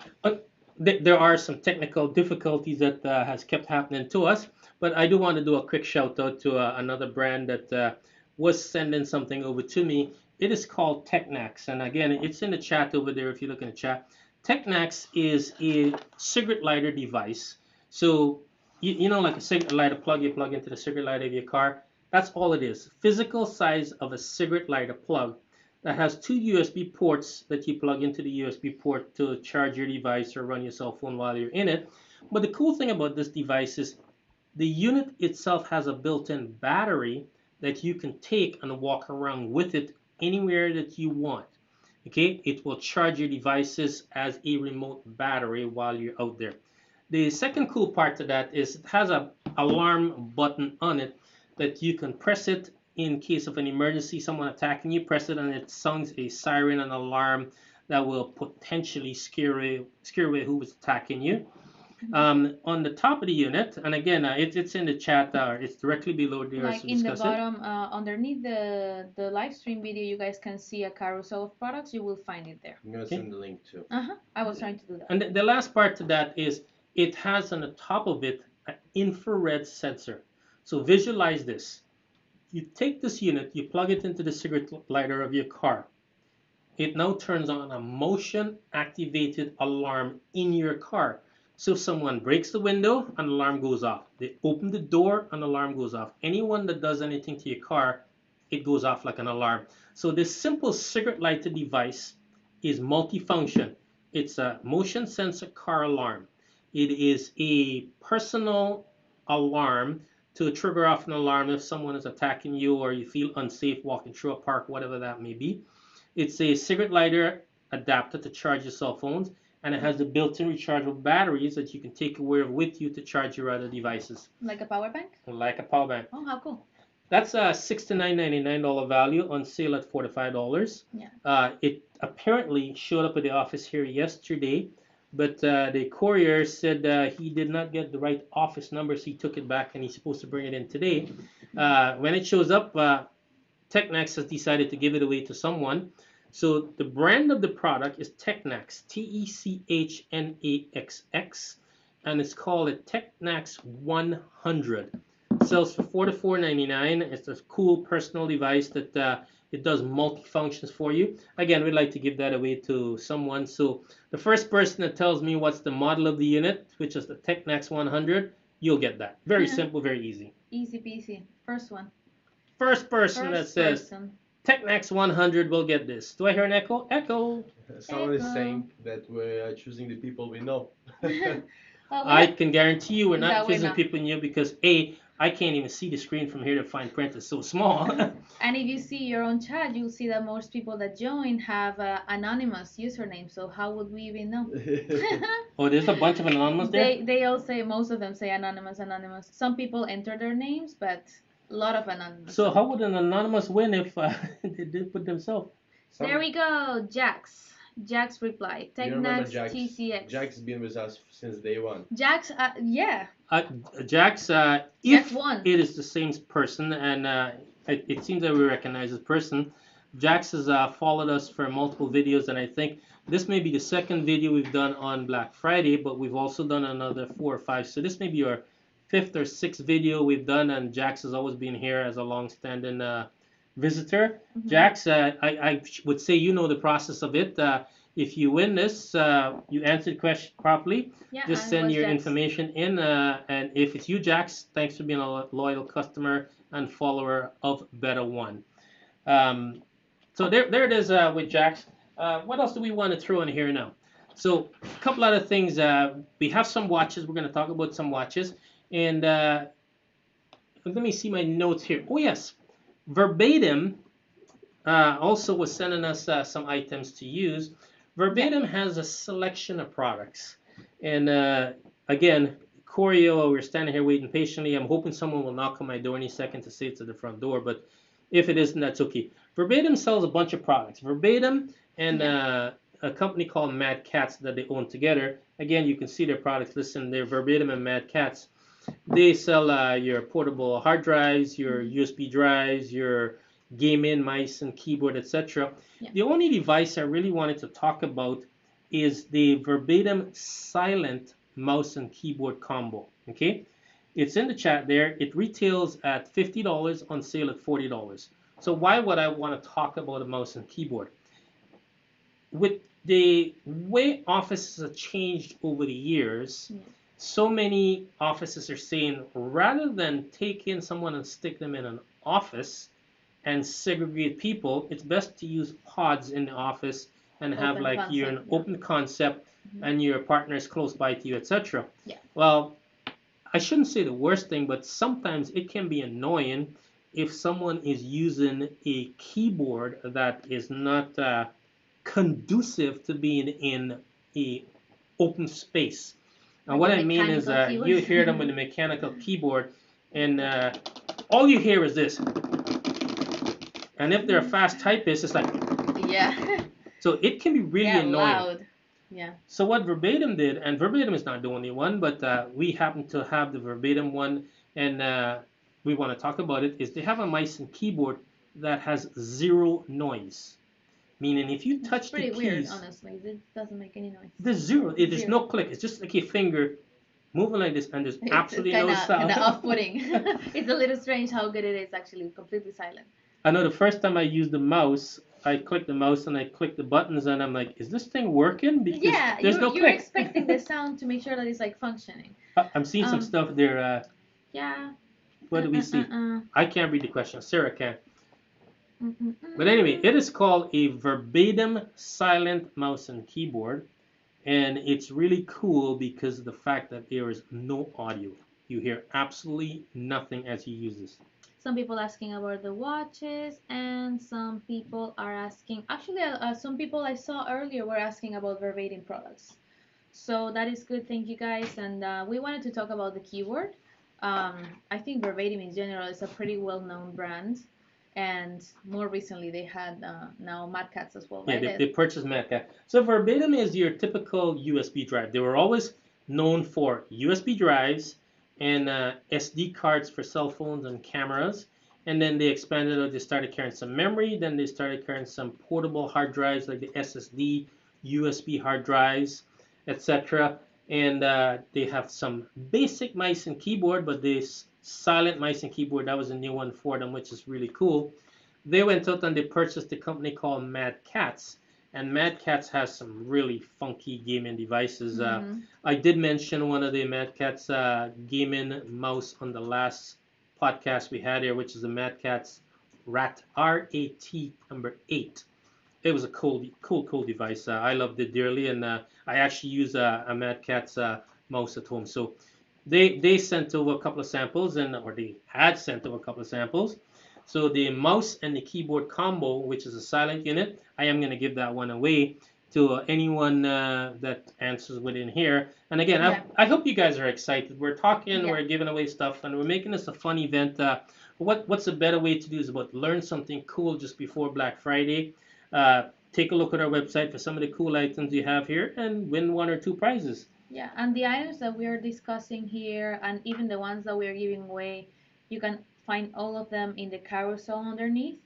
there are some technical difficulties that has kept happening to us, but I do want to do a quick shout out to another brand that was sending something over to me. It is called Technax, and again, it's in the chat over there if you look in the chat. Technax is a cigarette lighter device. So you know, like a cigarette lighter plug, you plug into the cigarette lighter of your car. That's all it is. Physical size of a cigarette lighter plug that has two USB ports that you plug into the USB port to charge your device or run your cell phone while you're in it. But the cool thing about this device is the unit itself has a built-in battery that you can take and walk around with it anywhere that you want. Okay, it will charge your devices as a remote battery while you're out there. The second cool part to that is it has a alarm button on it that you can press it in case of an emergency, someone attacking you, press it and it sounds a siren, an alarm that will potentially scare away who was attacking you. On the top of the unit, and again, it's in the chat, it's directly below there, Like so in the discuss it. bottom, underneath the live stream video, you guys can see a carousel of products. You will find it there. I'm gonna Okay. send the link too. I was trying to do that. And the last part to that is it has on the top of it an infrared sensor. So visualize this. You take this unit, you plug it into the cigarette lighter of your car. It now turns on a motion activated alarm in your car. So if someone breaks the window, an alarm goes off. They open the door, an alarm goes off. Anyone that does anything to your car, it goes off like an alarm. So this simple cigarette lighter device is multifunction. It's a motion sensor car alarm. It is a personal alarm to trigger off an alarm if someone is attacking you or you feel unsafe walking through a park, whatever that may be. It's a cigarette lighter adapter to charge your cell phones, and it has the built-in rechargeable batteries that you can take away with you to charge your other devices. Like a power bank? Like a power bank. Oh, how cool. That's a $69.99 value on sale at $45. Yeah. It apparently showed up at the office here yesterday, but the courier said he did not get the right office number, so he took it back and he's supposed to bring it in today. When it shows up, Technax has decided to give it away to someone. So the brand of the product is Technax, Technaxx, and it's called a Technax 100. It sells for $44.99. It's a cool personal device that it does multi-functions for you. Again, we'd like to give that away to someone. So the first person that tells me what's the model of the unit, which is the Technax 100, you'll get that. Very simple, very easy. Easy peasy. First one. First person that says Technax 100 will get this. Do I hear an echo? Echo. Someone is saying that we're choosing the people we know. I can guarantee you we're not That we're choosing not. people new because I can't even see the screen from here to fine print. It's so small. And if you see your own chat, you'll see that most people that join have anonymous username. So how would we even know? Oh, there's a bunch of anonymous there? They all say, most of them say anonymous. Some people enter their names, but a lot of anonymous. So how would an anonymous win if they did put themselves? There we go, Jax. Jax replied. You remember Technax Jax? TCX. Jax has been with us since day one. Jax, yeah. Jax, if Jax won. it is the same person, and it seems that we recognize this person, Jax has followed us for multiple videos, and I think this may be the second video we've done on Black Friday, but we've also done another 4 or 5. So this may be our 5th or 6th video we've done, and Jax has always been here as a long-standing visitor. Jax, I would say you know the process of it. If you win this, you answered the question properly. Yeah, Just send your information in, and if it's you, Jax, thanks for being a loyal customer and follower of Better One. So there it is with Jax. What else do we want to throw in here now? So a couple other things. We have some watches. We're going to talk about some watches. And let me see my notes here. Oh, yes. Verbatim also was sending us some items to use. Verbatim has a selection of products. And again, Corio, we're standing here waiting patiently. I'm hoping someone will knock on my door any second to say it's at the front door. But if it isn't, that's okay. Verbatim sells a bunch of products. Verbatim and a company called Mad Cats that they own together. Again, you can see their products listed there. Verbatim and Mad Cats. They sell your portable hard drives, your USB drives, your gaming mice and keyboard, etc. Yeah. The only device I really wanted to talk about is the Verbatim Silent mouse and keyboard combo. Okay, it's in the chat there. It retails at $50, on sale at $40. So why would I want to talk about a mouse and keyboard? With the way offices have changed over the years, so many offices are saying rather than take in someone and stick them in an office and segregate people, it's best to use pods in the office and have Open like you're concept. an Yeah. open concept Mhm. and your partner is close by to you, etc. Yeah. Well, I shouldn't say the worst thing, but sometimes it can be annoying if someone is using a keyboard that is not conducive to being in a open space. And Like what a I mean is mechanical you hear them with keyboard. a mechanical keyboard, and all you hear is this. And if they're a fast typist, it's like, Yeah. so it can be really Yeah, annoying. loud. Yeah. So what Verbatim did, and Verbatim is not the only one, but we happen to have the Verbatim one, and we want to talk about it, is they have a mice and keyboard that has zero noise. Meaning if you It's touch the pretty weird, keys, honestly. It doesn't make any noise. there's zero. There's Zero. no click. It's just like your finger moving like this, and there's It's absolutely kind no of sound. off-putting. It's a little strange how good it is, actually, completely silent. I know the first time I used the mouse, I clicked the mouse and I clicked the buttons, and I'm like, is this thing working? Because Yeah, there's you're no you're click. expecting the sound to make sure that it's like functioning. I'm seeing some Um, stuff there. yeah. What do we see? Uh. I can't read the question. Sarah can. Mm. But anyway, it is called a Verbatim silent mouse and keyboard. And it's really cool because of the fact that there is no audio. You hear absolutely nothing as you use this. Some people asking about the watches, and some people are asking. Actually, some people I saw earlier were asking about Verbatim products. So that is good. Thank you guys. And we wanted to talk about the keyboard. I think Verbatim in general is a pretty well-known brand, and more recently they had now Mad Cats as well, Yeah, right? they purchased Metcat. So Verbatim is your typical USB drive. They were always known for USB drives and SD cards for cell phones and cameras. And then they expanded out. They started carrying some memory. Then they started carrying some portable hard drives like the SSD, USB hard drives, etc. And they have some basic mice and keyboard, but this silent mice and keyboard, that was a new one for them, which is really cool. They went out and they purchased a company called Mad Cats, and Mad Cats has some really funky gaming devices. Mm-hmm. I did mention one of the Mad Cats gaming mouse on the last podcast we had here, which is the Mad Cats Rat RAT number 8. It was a cool device. I loved it dearly, and I actually use a Mad Cats mouse at home. So they sent over a couple of samples, or they had sent over a couple of samples. So the mouse and the keyboard combo, which is a silent unit, I am going to give that one away to anyone that answers within here. And again, Yeah. I hope you guys are excited. We're talking, Yeah. we're giving away stuff, and we're making this a fun event. What's a better way to do is about learn something cool just before Black Friday. Take a look at our website for some of the cool items you have here and win one or two prizes. Yeah, and the items that we are discussing here, and even the ones that we are giving away, you can find all of them in the carousel underneath.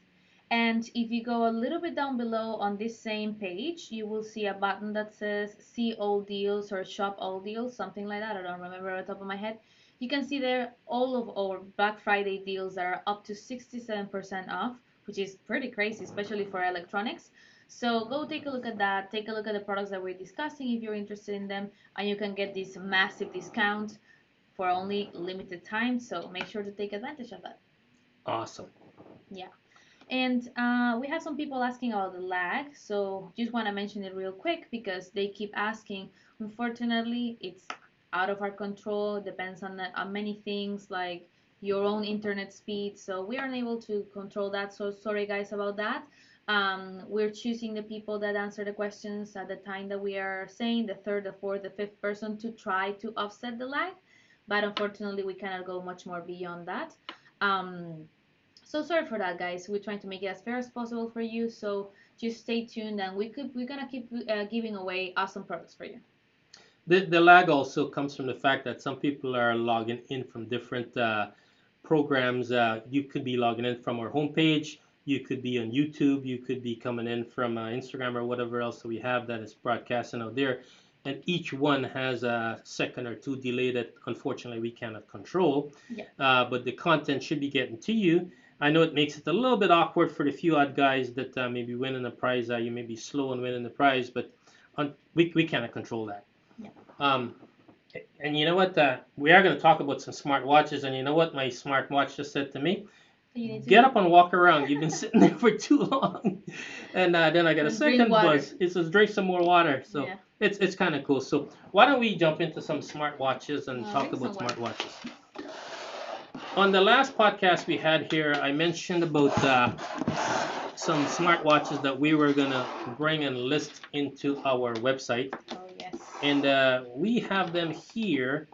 And if you go a little bit down below on this same page, you will see a button that says see all deals or shop all deals, something like that. I don't remember off the top of my head. You can see there all of our Black Friday deals that are up to 67% off, which is pretty crazy, especially for electronics. So go take a look at that. Take a look at the products that we're discussing if you're interested in them, and you can get this massive discount for only limited time. So make sure to take advantage of that. Awesome. Yeah. And we have some people asking about the lag, so just want to mention it real quick because they keep asking. Unfortunately, it's out of our control. It depends on many things like your own internet speed, so we aren't able to control that. So sorry, guys, about that. We're choosing the people that answer the questions at the time that we are saying, the third, the fourth, the fifth person to try to offset the lag, but unfortunately, we cannot go much more beyond that. Um, so sorry for that, guys. We're trying to make it as fair as possible for you. So just stay tuned, and we're gonna keep giving away awesome products for you. The lag also comes from the fact that some people are logging in from different programs. You could be logging in from our homepage. You could be on YouTube. You could be coming in from Instagram or whatever else that we have that is broadcasting out there. And each one has a second or two delay that unfortunately we cannot control. Yeah. But the content should be getting to you. I know it makes it a little bit awkward for the few odd guys that maybe winning the prize. You may be slow in winning the prize, but we cannot control that. Yeah. And you know what? We are going to talk about some smart watches. And you know what my smart watch just said to me? You need to Get up and walk around. You've been sitting there for too long. And then I got a and drink second water. buzz. It says drink some more water. So Yeah. it's kind of cool. So why don't we jump into some smartwatches and talk Drink about some water. smartwatches? On the last podcast we had here, I mentioned about some smartwatches that we were gonna bring and list into our website, Oh yes. and we have them here,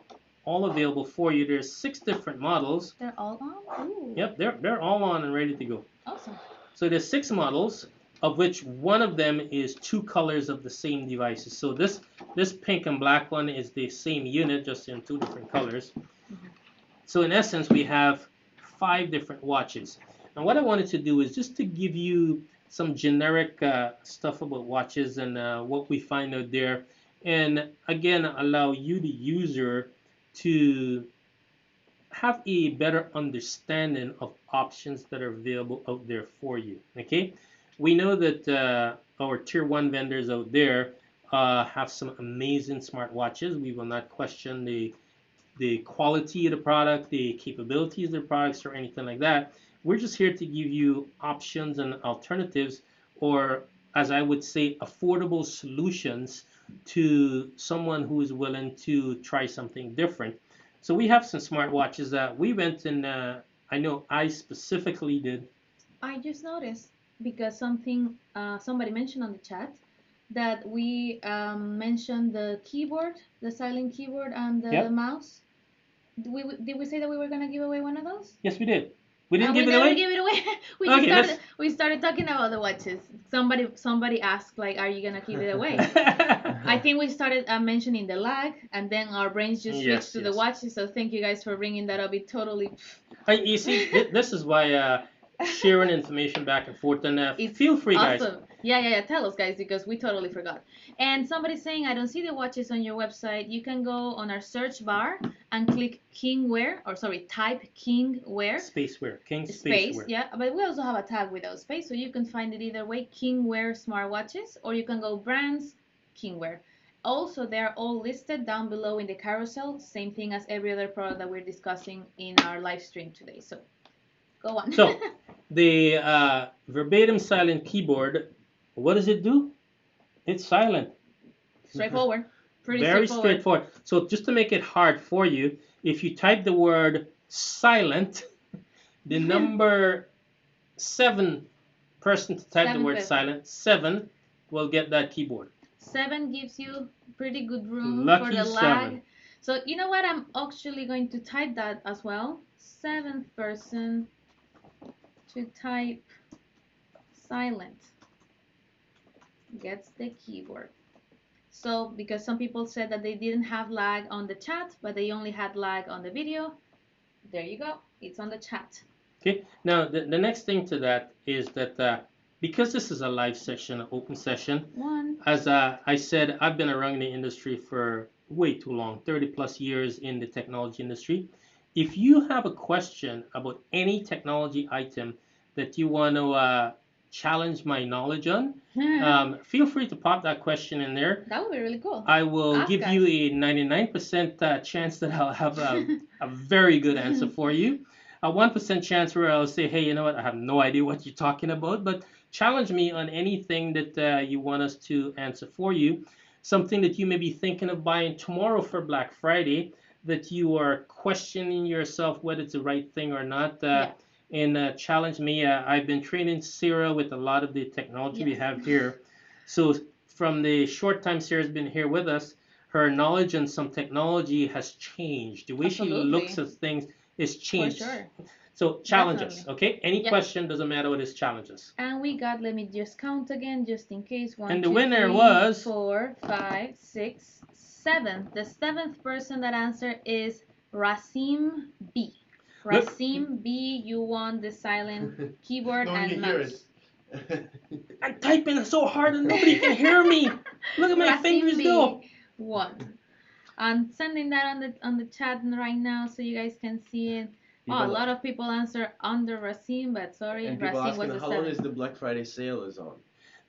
all available for you. There's 6 different models. They're all on. Ooh. Yep, they're all on and ready to go. Awesome. So there's 6 models, of which one of them is 2 colors of the same devices. So this pink and black one is the same unit, just in 2 different colors. So in essence, we have 5 different watches. And what I wanted to do is just to give you some generic stuff about watches and what we find out there, and again allow you, the user, to have a better understanding of options that are available out there for you. Okay, we know that our tier 1 vendors out there have some amazing smartwatches. We will not question the quality of the product, the capabilities of the products, or anything like that. We're just here to give you options and alternatives, or as I would say, affordable solutions to someone who is willing to try something different. So we have some smartwatches that we went and I know I specifically did. I just noticed because somebody mentioned on the chat that we mentioned the keyboard, the silent keyboard, and the Yep. mouse. Did we say that we were gonna give away one of those? Yes, we did. We didn't And give we it never away. gave it away. Okay, We started talking about the watches. Somebody asked like, "Are you gonna give it away?" I think we started mentioning the lag, and then our brains just switched Yes, to the yes. watches. So thank you guys for bringing that up. It totally. You see, this is why sharing information back and forth, and It's feel free, guys. awesome. Yeah. Tell us, guys, because we totally forgot. And somebody's saying, I don't see the watches on your website. You can go on our search bar and click Kingwear, or sorry, type Kingwear. Spaceware, King Space, Spaceware. yeah, but we also have a tag without space, so you can find it either way. Kingwear smartwatches, or you can go brands, Kingwear. Also, they're all listed down below in the carousel, same thing as every other product that we're discussing in our live stream today. So, go on. So, the verbatim silent keyboard, what does it do? It's silent. Straightforward. Pretty Very straightforward. So just to make it hard for you, if you type the word silent, the number 7 person to type the 7 word person. silent, 7 will get that keyboard. 7 gives you pretty good room Lucky for the 7. lag. So you know what? I'm actually going to type that as well. 7th person to type silent gets the keyboard. So because some people said that they didn't have lag on the chat, but they only had lag on the video, there you go. It's on the chat. Okay. Now the next thing to that is that because this is a live session, an open session, One. as I said, I've been around the industry for way too long, 30 plus years in the technology industry. If you have a question about any technology item that you want to challenge my knowledge on, feel free to pop that question in there. That would be really cool. I will Ask give us. you a 99% chance that I'll have a very good answer for you. A 1% chance where I'll say, hey, you know what, I have no idea what you're talking about, but challenge me on anything that you want us to answer for you. Something that you may be thinking of buying tomorrow for Black Friday that you are questioning yourself whether it's the right thing or not. Yeah. And challenge me. I've been training Sarah with a lot of the technology we Yes. have here. So from the short time Sarah's been here with us, her knowledge on some technology has changed. The way she Absolutely. looks at things is For changed. sure. So challenge us, Definitely. okay? Any Yeah. question, doesn't matter what is, challenge us. And we got, let me just count again, just in case. 1, And the 2, winner 3, was- 4, 5, 6, 7. The 7th person that answered is Rasim B. Look- Rasim B, you won the silent keyboard No one and can hear mouse. it. I'm typing so hard and nobody can hear me. Look at my Rasim fingers B go. won. I'm sending that on the chat right now so you guys can see it. Oh, a People- lot of people answer under Rasim, but sorry, And people Rasim was asking the how long is 7th. the Black Friday sale is on.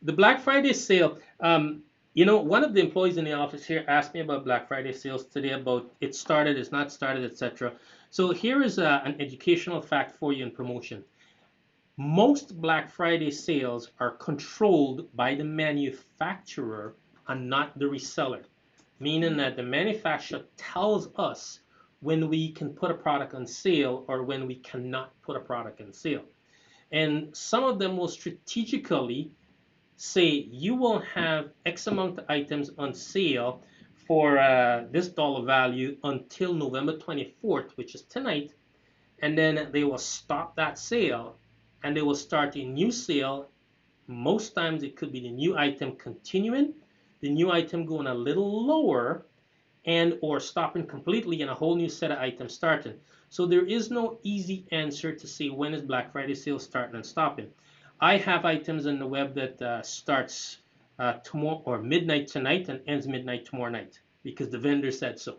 The Black Friday sale. One of the employees in the office here asked me about Black Friday sales today, about it started, it's not started, etc. So here is an educational fact for you in promotion. Most Black Friday sales are controlled by the manufacturer and not the reseller, meaning that the manufacturer tells us when we can put a product on sale or when we cannot put a product on sale. And some of them will strategically say you will have X amount of items on sale for this dollar value until November 24th, which is tonight, and then they will stop that sale and they will start a new sale. Most times it could be the new item continuing, the new item going a little lower, and or stopping completely and a whole new set of items starting. So there is no easy answer to say when is Black Friday sale starting and stopping. I have items on the web that starts tomorrow or midnight tonight and ends midnight tomorrow night because the vendor said so. I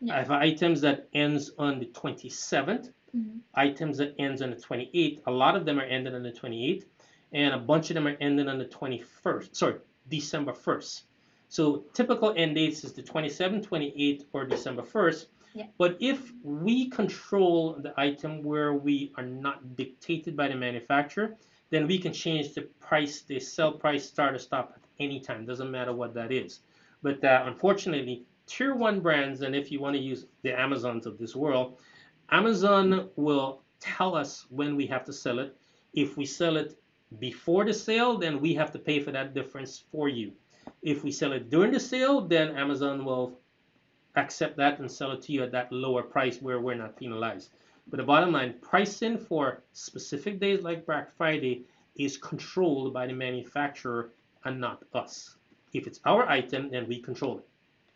Yeah. have items that ends on the 27th, Hmm. items that ends on the 28th. A lot of them are ending on the 28th, and a bunch of them are ending on the 21st. Sorry, December 1st. So typical end dates is the 27th, 28th, or December 1st. Yeah. But if we control the item where we are not dictated by the manufacturer, then we can change the price, the sell price, start or stop at any time. Doesn't matter what that is. But unfortunately, tier one brands, and if you want to use the Amazons of this world, Amazon will tell us when we have to sell it. If we sell it before the sale, then we have to pay for that difference for you. If we sell it during the sale, then Amazon will accept that and sell it to you at that lower price where we're not penalized. But the bottom line, pricing for specific days like Black Friday is controlled by the manufacturer and not us. If it's our item, then we control it.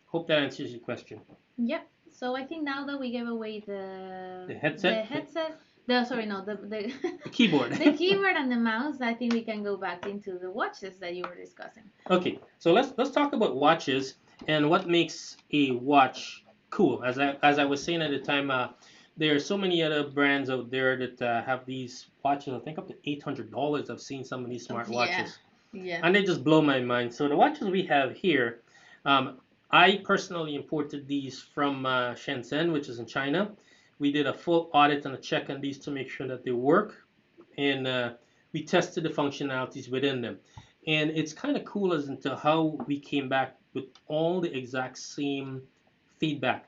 Hope that answers your question. Yeah. So I think now that we gave away The the headset, headset, the sorry, no, the keyboard. the keyboard and the mouse, I think we can go back into the watches that you were discussing. Okay, so let's talk about watches and what makes a watch cool. As I was saying at the time, there are so many other brands out there that have these watches. I think up to $800. I've seen some of these smart Yeah. watches, Yeah. and they just blow my mind. So the watches we have here, I personally imported these from Shenzhen, which is in China. We did a full audit and a check on these to make sure that they work, and we tested the functionalities within them. And it's kind of cool as to how we came back with all the exact same feedback.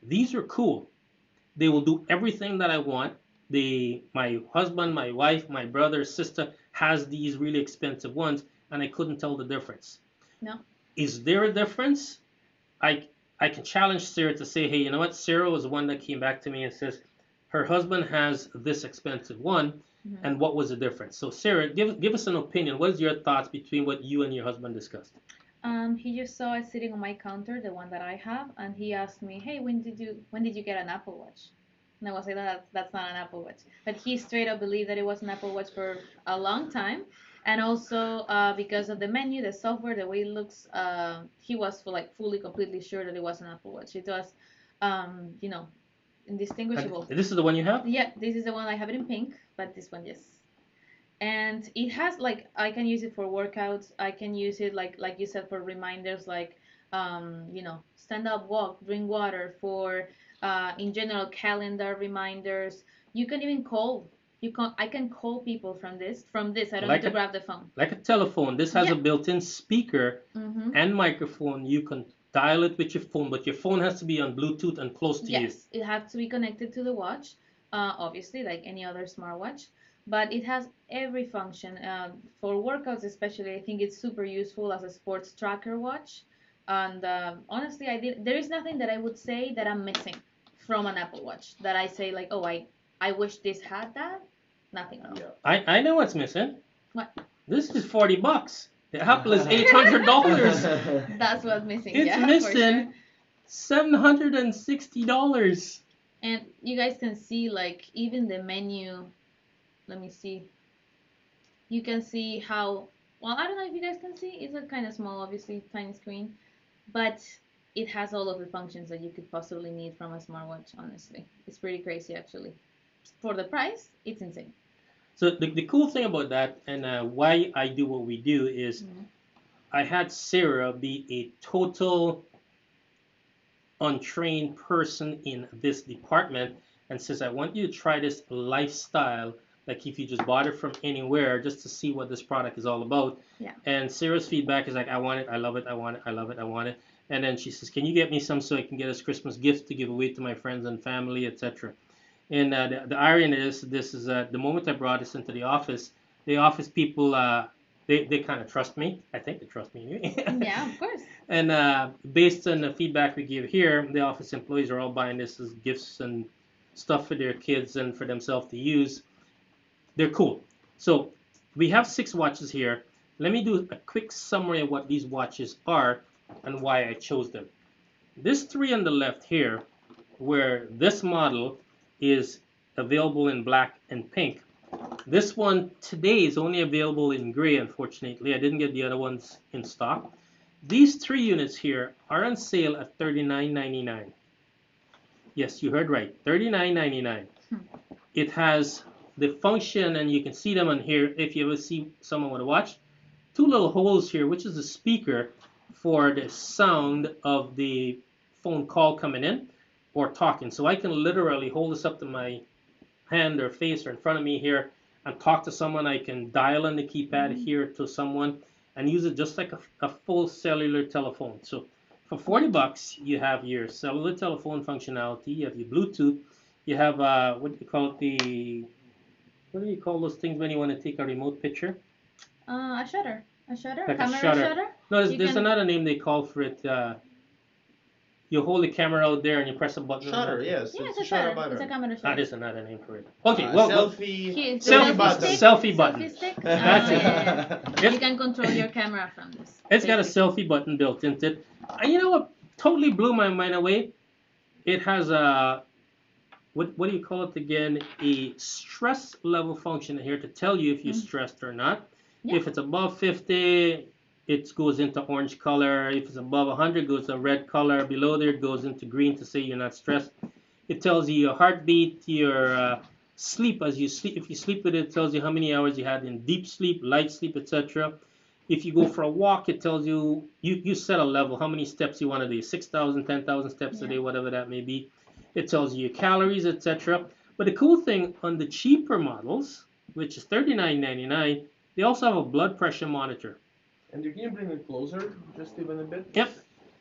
These are cool. They will do everything that I want. My husband, my wife, my brother, sister has these really expensive ones, and I couldn't tell the difference. No. Is there a difference? I I can challenge Sarah to say, hey, you know what? Sarah was the one that came back to me and says her husband has this expensive one, Mhm. and what was the difference? So Sarah, give us an opinion. What is your thoughts between what you and your husband discussed? He just saw it sitting on my counter, the one that I have, and he asked me, "Hey, when did you get an Apple Watch?" And I was like, "That's not an Apple Watch." But he straight up believed that it was an Apple Watch for a long time, and also because of the menu, the software, the way it looks, he was fully, completely sure that it was an Apple Watch. It was, you know, And indistinguishable. this is the one you have? Yeah, this is the one I have it in pink, but this one, yes. And it has I can use it for workouts. I can use it like you said for reminders, like stand up, walk, drink water, for in general calendar reminders. You can even call. I can call people from this. I don't need Like to a grab the phone. like a telephone. This has a Yeah. built-in speaker Mm-hmm. and microphone. You can dial it with your phone, but your phone has to be on Bluetooth and close to you. Yes, it has to be connected to the watch, obviously, like any other smartwatch. But it has every function. For workouts, especially, I think it's super useful as a sports tracker watch. And honestly, there is nothing that I would say that I'm missing from an Apple Watch that I say like, oh, I wish this had that. Nothing at all. Yeah. I know what's missing. What? This is $40. The Apple is $800. That's what's missing. It's Yeah, for missing sure. $760. And you guys can see like even the menu. Let me see. You can see how well, I don't know if you guys can see, it's a kind of small, obviously tiny screen, but it has all of the functions that you could possibly need from a smartwatch. Honestly, it's pretty crazy actually. For the price, it's insane. So the cool thing about that and why I do what we do is Mhm. I had Sarah be a total untrained person in this department and says, I want you to try this lifestyle like if you just bought it from anywhere, just to see what this product is all about. Yeah. And Sarah's feedback is like, I want it, I love it, I want it, I love it, I want it. And then she says, can you get me some so I can get as Christmas gifts to give away to my friends and family, etc. And the irony is, this is the moment I brought this into the office people, they kind of trust me. I think they trust me anyway. Yeah, of course. And based on the feedback we give here, the office employees are all buying this as gifts and stuff for their kids and for themselves to use. They're cool. So we have 6 watches here. Let me do a quick summary of what these watches are and why I chose them. This 3 on the left here, where this model is available in black and pink. This one today is only available in gray, unfortunately. I didn't get the other ones in stock. These 3 units here are on sale at $39.99. Yes, you heard right, $39.99. It has the function, and you can see them on here if you ever see someone with a watch. 2 little holes here, which is a speaker for the sound of the phone call coming in or talking. So I can literally hold this up to my hand or face or in front of me here and talk to someone. I can dial on the keypad here to someone and use it just like a full cellular telephone. So for 40 bucks, you have your cellular telephone functionality, you have your Bluetooth, you have what do you call it, what do you call those things when you want to take a remote picture? A shutter. A shutter? Like a Camera shutter. shutter? No, You there's can- another name they call for it. You hold the camera out there and you press a button. Shutter, yes. Yeah, It's it's a shutter. button. It's a camera That shutter. is another name for it. Okay, Selfie. Here, it's Selfie the button. stick. Selfie button. Selfie stick. That's it. Yeah. You can control your camera from this. it's got a basically. selfie button built into it. You know what totally blew my mind away? It has a, what do you call it again? A stress level function here to tell you if you're stressed or not. Yeah. If it's above 50, it goes into orange color. If it's above 100, it goes to red color. Below there, it goes into green to say you're not stressed. It tells you your heartbeat, your sleep as you sleep. If you sleep with it, it tells you how many hours you had in deep sleep, light sleep, etc. If you go for a walk, it tells you, you set a level, how many steps you want to do, 6,000, 10,000 steps a day, whatever that may be. It tells you your calories, etc. But the cool thing on the cheaper models, which is $39.99, they also have a blood pressure monitor. And you can bring it closer, just even a bit. Yep.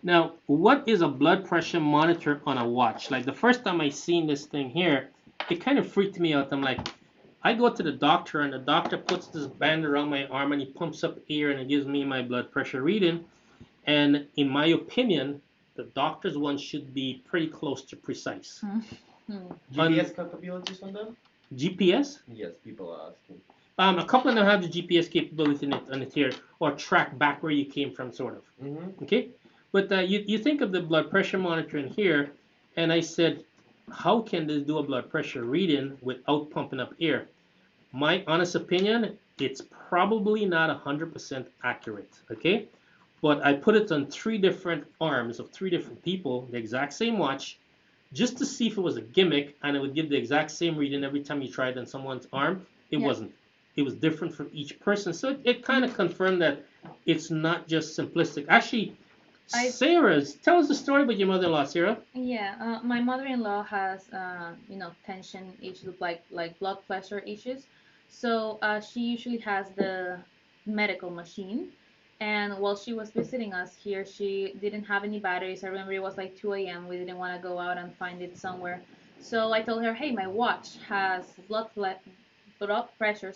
Now, what is a blood pressure monitor on a watch? Like the first time I seen this thing here, it kind of freaked me out. I'm like, I go to the doctor and the doctor puts this band around my arm and he pumps up air and it gives me my blood pressure reading. And in my opinion, the doctor's one should be pretty close to precise. GPS capabilities on them? GPS? Yes, people are asking. A couple of them have the GPS capability on it here, or track back where you came from, sort of. Mm-hmm. Okay, but you think of the blood pressure monitor in here, and I said, how can this do a blood pressure reading without pumping up air? My honest opinion, it's probably not 100% accurate. Okay, but I put it on 3 different arms of 3 different people, the exact same watch, just to see if it was a gimmick, and it would give the exact same reading every time you tried it on someone's arm. It wasn't. It was different from each person. So it kind of confirmed that it's not just simplistic. Actually, Sarah's, tell us the story about your mother-in-law, Sarah. Yeah, my mother-in-law has, tension issues, like blood pressure issues. So she usually has the medical machine. And while she was visiting us here, she didn't have any batteries. I remember it was like 2 a.m. We didn't want to go out and find it somewhere. So I told her, hey, my watch has blood pressure,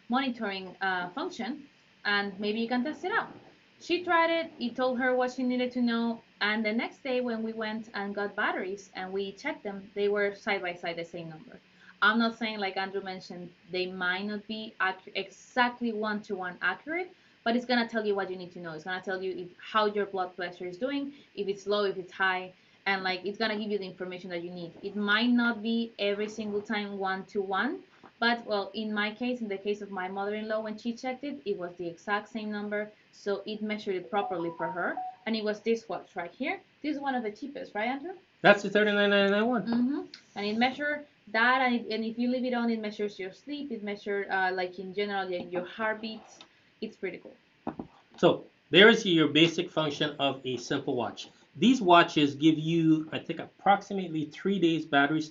monitoring function, and maybe you can test it out. She tried it. It told her what she needed to know. And the next day when we went and got batteries and we checked them, they were side by side the same number. I'm not saying, like Andrew mentioned, they might not be exactly one-to-one accurate, but it's gonna tell you what you need to know. It's gonna tell you how your blood pressure is doing, if it's low, if it's high, and like it's gonna give you the information that you need. It might not be every single time one-to-one, but well, in my case, in the case of my mother-in-law, when she checked it, it was the exact same number, so it measured it properly for her, and it was this watch right here. This is one of the cheapest, right, Andrew? That's the $39.99 one. Mm-hmm. And it measured that, and if you leave it on, it measures your sleep. It measures, like in general, your heartbeats. It's pretty cool. So there is your basic function of a simple watch. These watches give you, I think, approximately 3 days battery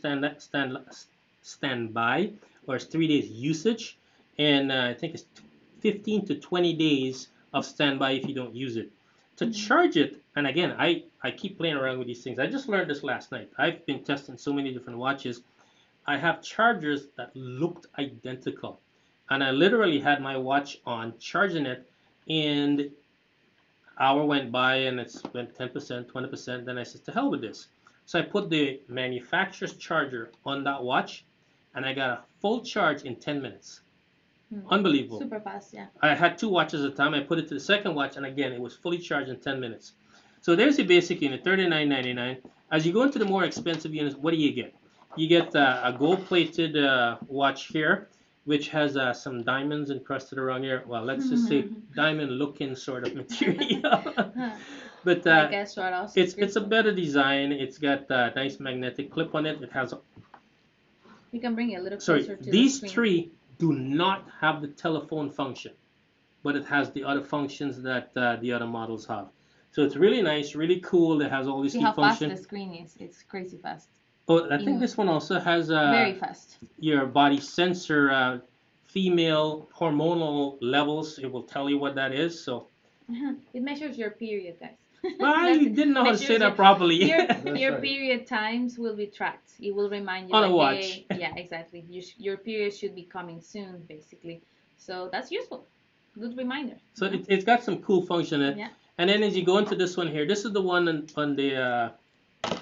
standby, or it's 3 days usage, and I think it's 15 to 20 days of standby if you don't use it. To Mhm. charge it, and again, I keep playing around with these things. I just learned this last night. I've been testing so many different watches. I have chargers that looked identical. And I literally had my watch on charging it, and hour went by and it's went 10%, 20%. Then I said, to hell with this. So I put the manufacturer's charger on that watch, and I got a full charge in 10 minutes. Mm. Unbelievable. Super fast, yeah. I had two watches at a time. I put it to the second watch, and again, it was fully charged in 10 minutes. So there's the basic unit, $39.99. As you go into the more expensive units, what do you get? You get a gold-plated watch here, which has some diamonds encrusted around here. Well, let's just say diamond-looking sort of material. But I guess Swarovski it's a crystal. better design. It's got a nice magnetic clip on it. It has We can bring it a little sorry, closer to the these screen. three do not have the telephone function, but it has the other functions that the other models have. So it's really nice, really cool. It has all these See key how fast the functions. screen is. It's crazy fast. Oh, I think In- this one also has Very fast. your body sensor, female hormonal levels. It will tell you what that is. So It measures your period, guys. I That's- didn't know how to say measures that properly. Your, That's your right. period times will be tracked. It will remind you On a like, watch. hey, yeah, exactly. Your period should be coming soon, basically. So that's useful. Good reminder. So it's got some cool function in it. Yeah. And then as you go into this one here, this is the one on the,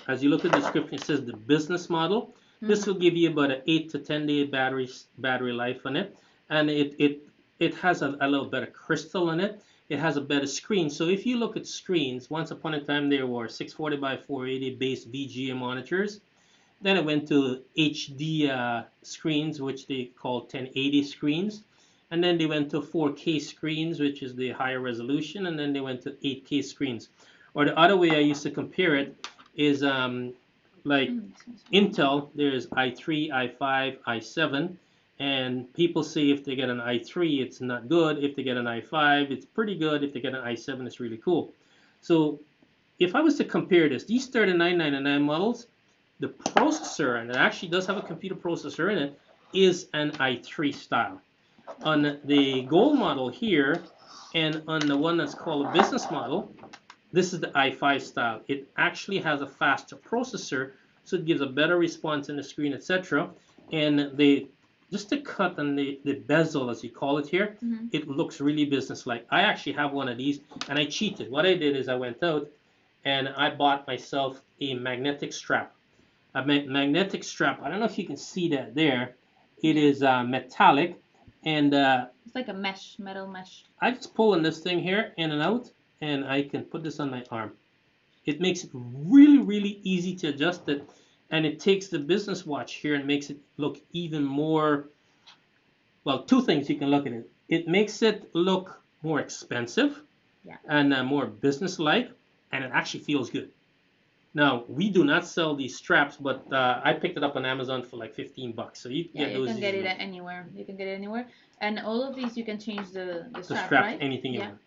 as you look at the description, it says the business model. This will give you about an 8 to 10 day battery life on it. And it has a little better crystal in it. It has a better screen. So if you look at screens, once upon a time there were 640 by 480 based VGA monitors. Then it went to HD screens, which they call 1080 screens. And then they went to 4K screens, which is the higher resolution. And then they went to 8K screens. Or the other way I used to compare it is like Intel, there's i3, i5, i7. And people say if they get an i3, it's not good. If they get an i5, it's pretty good. If they get an i7, it's really cool. So if I was to compare this, these 3999 models, the processor, and it actually does have a computer processor in it, is an i3 style. On the gold model here, and on the one that's called a business model, this is the i5 style. It actually has a faster processor, so it gives a better response in the screen, etc. And just the cut and the bezel, as you call it here, it looks really business-like. I actually have one of these, and I cheated. What I did is I went out and I bought myself a magnetic strap. A magnetic strap. I don't know if you can see that there. It is metallic, and It's like a mesh, metal mesh. I just pull on this thing here in and out, and I can put this on my arm. It makes it really, really easy to adjust it, and it takes the business watch here and makes it look even more, well, two things you can look at it. It makes it look more expensive and more business-like, and it actually feels good. Now, we do not sell these straps, but I picked it up on Amazon for like $15. So you Yeah, get you those can get it easily. anywhere. You can get it anywhere. And all of these, you can change the The strap, strap, right? anything you Yeah. want.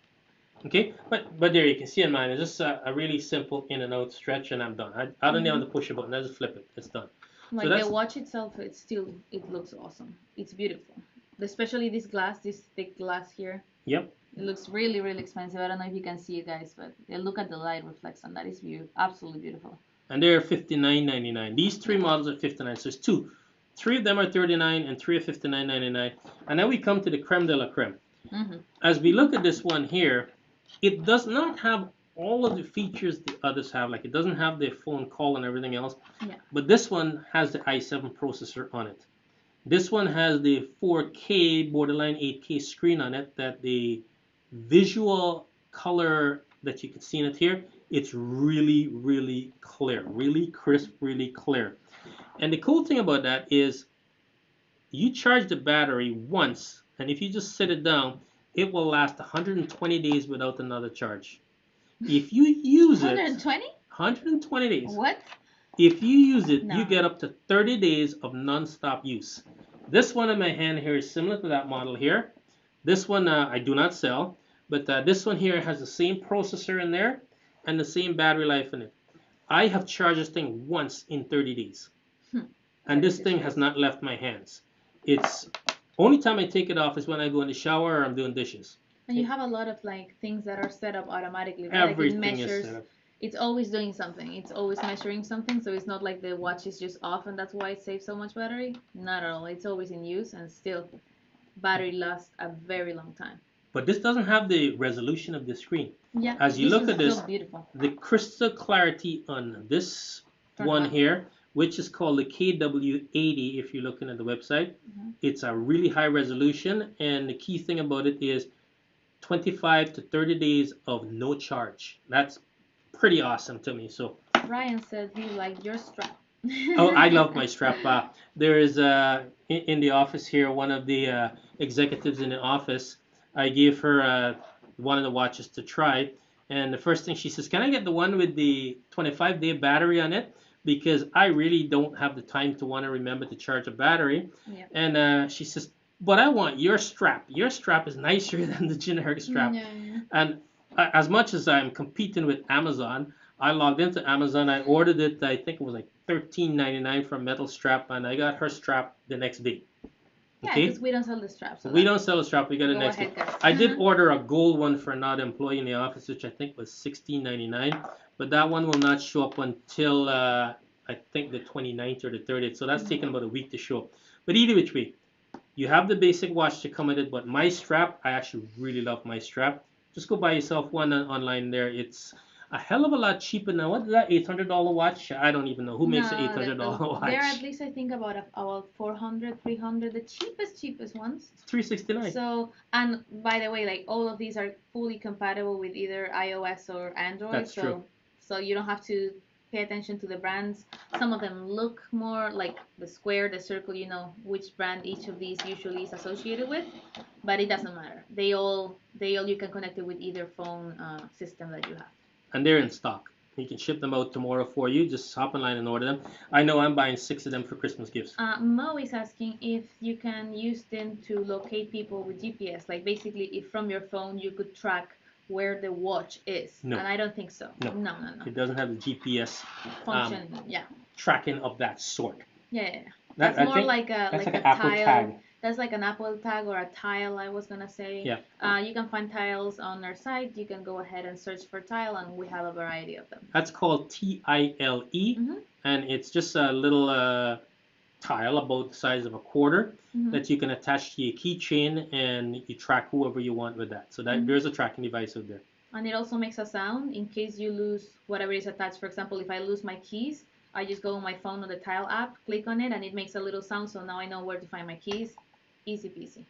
Okay, but there you can see in mine, it's just a really simple in and out stretch, and I'm done. I don't even have to push a button. I just flip it. It's done. Like that's- the watch itself, it looks awesome. It's beautiful. Especially this glass, this thick glass here. Yep. It looks really, really expensive. I don't know if you can see it, guys, but look at the light reflects on that. It's beautiful, absolutely beautiful. And they're $59.99. These three models are $59. So it's two. Three of them are $39 and three are $59.99. And now we come to the creme de la creme. As we look at this one here, it does not have all of the features the others have. Like it doesn't have the phone call and everything else. Yeah. But this one has the i7 processor on it. This one has the 4K, borderline 8K screen on it that the visual color that you can see in it here, it's really, really clear, really crisp, really clear. And the cool thing about that is you charge the battery once, and if you just sit it down, it will last 120 days without another charge. If you use it, 120? 120 days. What? If you use it, No. you get up to 30 days of non-stop use. This one in my hand here is similar to that model here. This one I do not sell, but this one here has the same processor in there and the same battery life in it. I have charged this thing once in 30 days. And this thing has not left my hands. It's only time I take it off is when I go in the shower or I'm doing dishes. And you have a lot of like things that are set up automatically, right? Like it Everything is measures. set up. It's always doing something. It's always measuring something. So it's not like the watch is just off and that's why it saves so much battery. Not at all. It's always in use and still battery lasts a very long time. But this doesn't have the resolution of the screen. Yeah. As you this look is at this, so beautiful. the crystal clarity on this one here, which is called the KW80 if you're looking at the website, it's a really high resolution, and the key thing about it is 25 to 30 days of no charge. That's pretty awesome to me. So Ryan said he liked your strap. oh, I love my strap. There is in the office here, one of the executives in the office. I gave her one of the watches to try, and the first thing she says, "Can I get the one with the 25-day battery on it? Because I really don't have the time to want to remember to charge a battery." Yeah. And she says, "But I want your strap. Your strap is nicer than the generic strap." Yeah. And as much as I'm competing with Amazon, I logged into Amazon. I ordered it. I think it was like $13.99 for a metal strap, and I got her strap the next day. Yeah, Okay. because we don't sell the strap. So We don't sell a strap. We got it go next day. ahead, guys. I did order a gold one for another employee in the office, which I think was $16.99, but that one will not show up until I think the 29th or the 30th. So that's taking about a week to show up. But either which way, you have the basic watch to come with it. But my strap, I actually really love my strap. Just go buy yourself one online there. It's a hell of a lot cheaper now. What is that, $800 watch? I don't even know who makes an $800 watch. They're at least I think about 400, 300, the cheapest ones. It's $369. So, and by the way, like all of these are fully compatible with either iOS or Android. That's true. So you don't have to pay attention to the brands. Some of them look more like the square, the circle, you know which brand each of these usually is associated with, but it doesn't matter. They all you can connect it with either phone system that you have. And they're in stock. We can ship them out tomorrow for you. Just hop online and order them. I know I'm buying 6 of them for Christmas gifts. Mo is asking if you can use them to locate people with GPS. Like basically, if from your phone you could track where the watch is. No. And I don't think so. No. No. It doesn't have the GPS Function. Yeah. tracking of that sort. Yeah. That, That's I more think like that's like a an Apple tile. tag. That's like an Apple tag or a tile, I was gonna say. Yeah. You can find tiles on our site. You can go ahead and search for tile, and we have a variety of them. That's called TILE, and it's just a little tile about the size of a quarter that you can attach to your keychain, and you track whoever you want with that. So that there's a tracking device out there. And it also makes a sound in case you lose whatever is attached. For example, if I lose my keys, I just go on my phone on the Tile app, click on it, and it makes a little sound. So now I know where to find my keys. Easy peasy.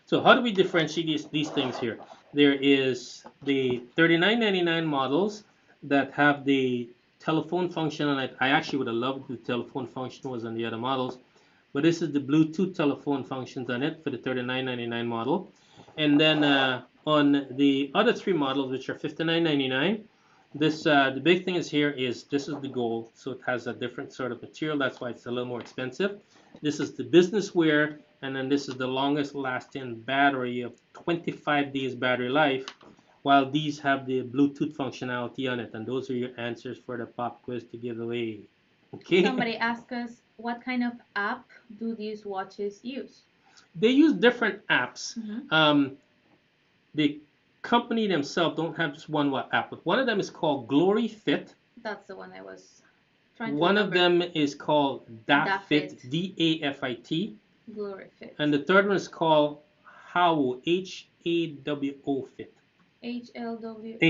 So how do we differentiate these things here? There is the $39.99 models that have the telephone function on it. I actually would have loved the telephone function was on the other models, but this is the Bluetooth telephone functions on it for the $39.99 model. And then on the other 3 models, which are $59.99, this the big thing is here is this is the gold, so it has a different sort of material. That's why it's a little more expensive. This is the business wear, and then this is the longest lasting battery of 25 days battery life, while these have the Bluetooth functionality on it. And those are your answers for the pop quiz to give away. Okay. Somebody asked us, what kind of app do these watches use? They use different apps. The company themselves don't have just one app, but one of them is called Glory Fit. That's the one I was trying to One remember. of them is called DAFIT, DAFIT. DAFIT. Glory Fit. And the third one is called HAWO, HAWO Fit. HLWO.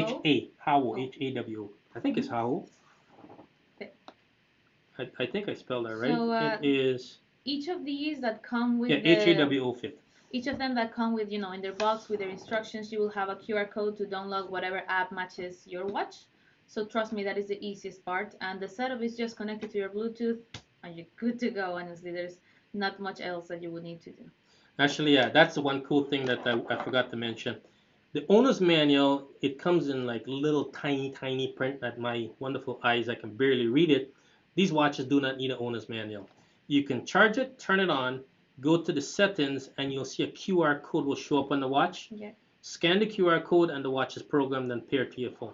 HAWO, HAWO. I think it's HAWO. Fit. I think I spelled that right. So, it is, Each of these that come with HAWO Fit. Each of them that come with, in their box with their instructions, you will have a QR code to download whatever app matches your watch. So trust me, that is the easiest part. And the setup is just connected to your Bluetooth, and you're good to go. Honestly, there's not much else that you would need to do. Actually, yeah, that's the one cool thing that I forgot to mention. The owner's manual, it comes in like little tiny print that my wonderful eyes, I can barely read it. These watches do not need an owner's manual. You can charge it, turn it on, go to the settings, and you'll see a QR code will show up on the watch. Yeah. Scan the QR code, and the watch is programmed and paired to your phone.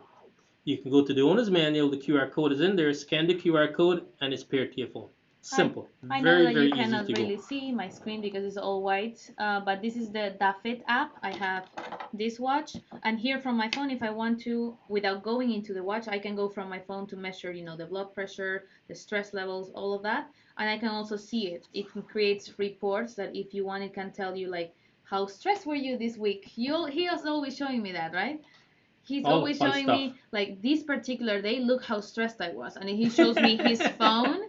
You can go to the owner's manual, the QR code is in there, scan the QR code, and it's paired to your phone. Simple. I know Very, that you very easy cannot to go. really see my screen because it's all white, but this is the Dafit app. I have this watch, and here from my phone, if I want to, without going into the watch, I can go from my phone to measure, the blood pressure, the stress levels, all of that, and I can also see it. It creates reports that if you want, it can tell you like how stressed were you this week. He is always showing me that, right? He's All the always fun showing stuff. me like this particular day, look how stressed I was, and he shows me his phone.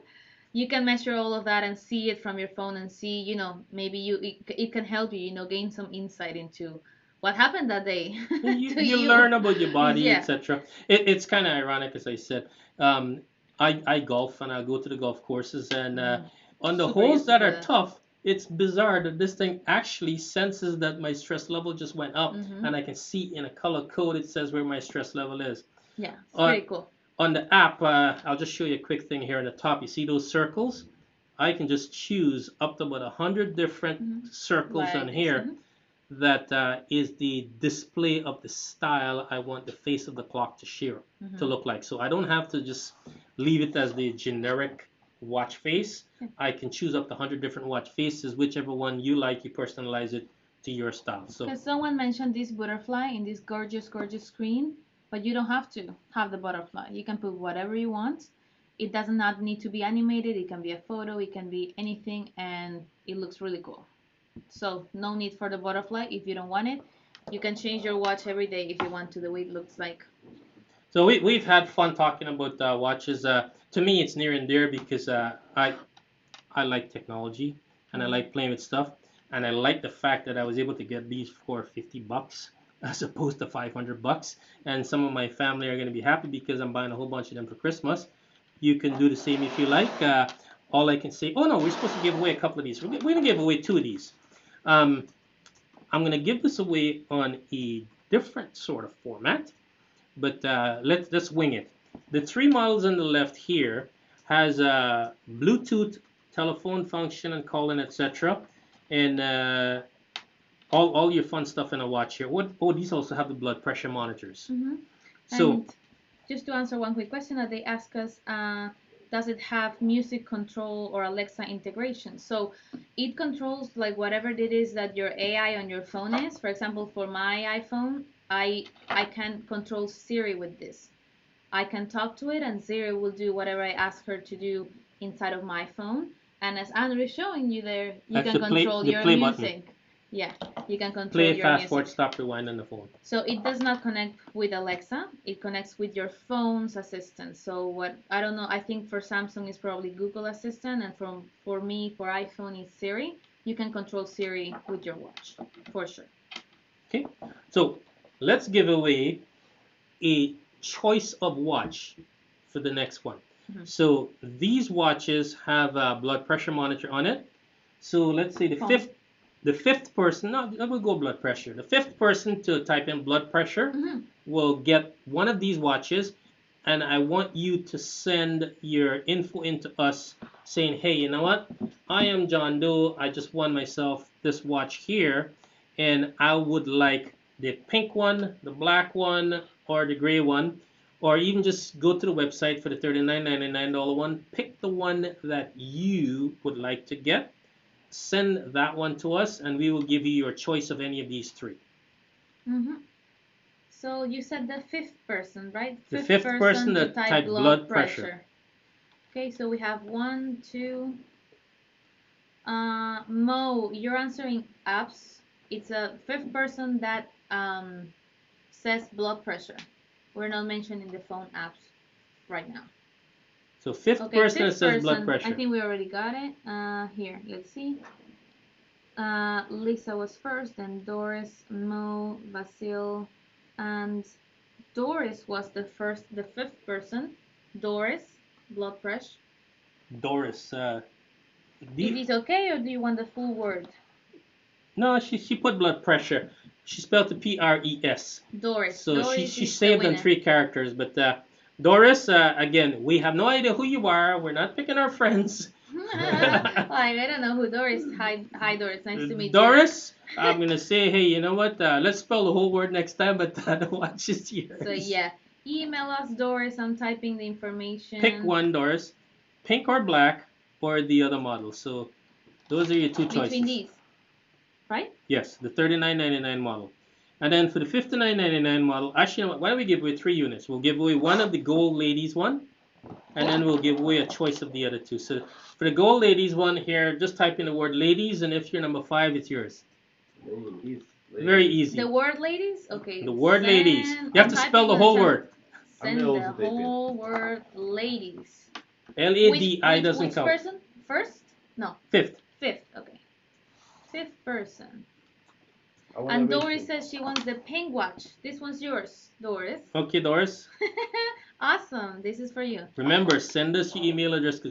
You can measure all of that and see it from your phone and see, maybe it can help you, gain some insight into what happened that day to You you. learn about your body, Yeah. etc. It's kind of ironic, as I said. Um, I golf and I go to the golf courses, and on the Super holes used to that do are that. tough, it's bizarre that this thing actually senses that my stress level just went up, Hmm. and I can see in a color code it says where my stress level is. Yeah, it's On pretty cool. on the app, I'll just show you a quick thing here on the top. You see those circles? I can just choose up to about 100 different Hmm. circles on Like this. here that is the display of the style I want the face of the clock to share to Hmm. look like. So I don't have to just leave it as the generic watch face. I can choose up to 100 different watch faces, whichever one you like. You personalize it to your style. So Because someone mentioned this butterfly in this gorgeous, gorgeous screen, but you don't have to have the butterfly. You can put whatever you want. It does not need to be animated. It can be a photo. It can be anything, and it looks really cool. So no need for the butterfly if you don't want it. You can change your watch every day if you want to the way it looks like. we've had fun talking about watches. To me, it's near and dear because I like technology and I Mhm. like playing with stuff. And I like the fact that I was able to get these for $50 as opposed to $500. And some of my family are going to be happy because I'm buying a whole bunch of them for Christmas. You can do the same if you like. All I can say, oh no, we're supposed to give away a couple of these. We're going to give away two of these. Um, I'm going to give this away on a different sort of format, but let's wing it. The three models on the left here has a Bluetooth telephone function and calling, etc. And all your fun stuff in a watch here. What? Oh, these also have the blood pressure monitors. Hmm. So And just to answer one quick question that they ask us, does it have music control or Alexa integration? So it controls like whatever it is that your AI on your phone is. For example, for my iPhone, I can control Siri with this. I can talk to it and Siri will do whatever I ask her to do inside of my phone. And as Andrew is showing you there, you that's can control the your play button. music. Yeah, you can control Play, your fast forward, music. stop, rewind on the phone. So it does not connect with Alexa. It connects with your phone's assistant. So what I don't know, I think for Samsung is probably Google Assistant, and for me for iPhone is Siri. You can control Siri with your watch for sure. Okay. So let's give away a choice of watch for the next one. Mhm. So these watches have a blood pressure monitor on it. So let's say Phone. the fifth person, no, we'll go blood pressure. The fifth person to type in blood pressure Hmm. will get one of these watches, and I want you to send your info into us saying, hey, you know what? I am John Doe. I just won myself this watch here, and I would like the pink one, the black one, or the gray one, or even just go to the website for the $39.99 one. Pick the one that you would like to get. Send that one to us, and we will give you your choice of any of these three. Hmm. So you said the fifth person, right? The Fifth fifth person person to that type typed blood blood pressure. pressure. Okay, so we have one, two. Mo, you're answering apps. It's a fifth person that says blood pressure. We're not mentioning the phone apps right now. So fifth Okay, person that fifth says blood person. I pressure. think we already got it. Here, let's see. Lisa was first, then Doris, Mo, Basil, and Doris was the fifth person. Doris, blood pressure. Doris. Is The this okay, or do you want the full word? No, she put blood pressure. She spelled it PRES. Doris. So Doris she is the saved on winner. three characters. But Doris, again, we have no idea who you are. We're not picking our friends. I don't know who Doris. Hi, Doris. Nice to meet you. Doris, I'm gonna say, hey, you know what? Let's spell the whole word next time, but the watch is yours. So yeah, email us, Doris. I'm typing the Pick information. one, Doris. Pink or black. or the other model. So those are your two Between choices. these, right? Yes, the $39.99 model. And then for the $59.99 model, actually, why don't we give away 3 units? We'll give away one of the Gold Ladies one, and then we'll give away a choice of the other two. So for the Gold Ladies one here, just type in the word ladies, and if you're number 5, it's yours. Ladies. Very easy. The word ladies? Okay. The word ladies. send- You have I'm to typing spell the on whole chat. word. Send I'm the also typing. whole word ladies. Ladi doesn't which count. person? First? No, Fifth. fifth. Okay. Fifth person. I wanna And win Doris too. says she wants the pink watch. This one's yours, Doris. Okay, Doris. Awesome. This is for you. Remember, send us your email address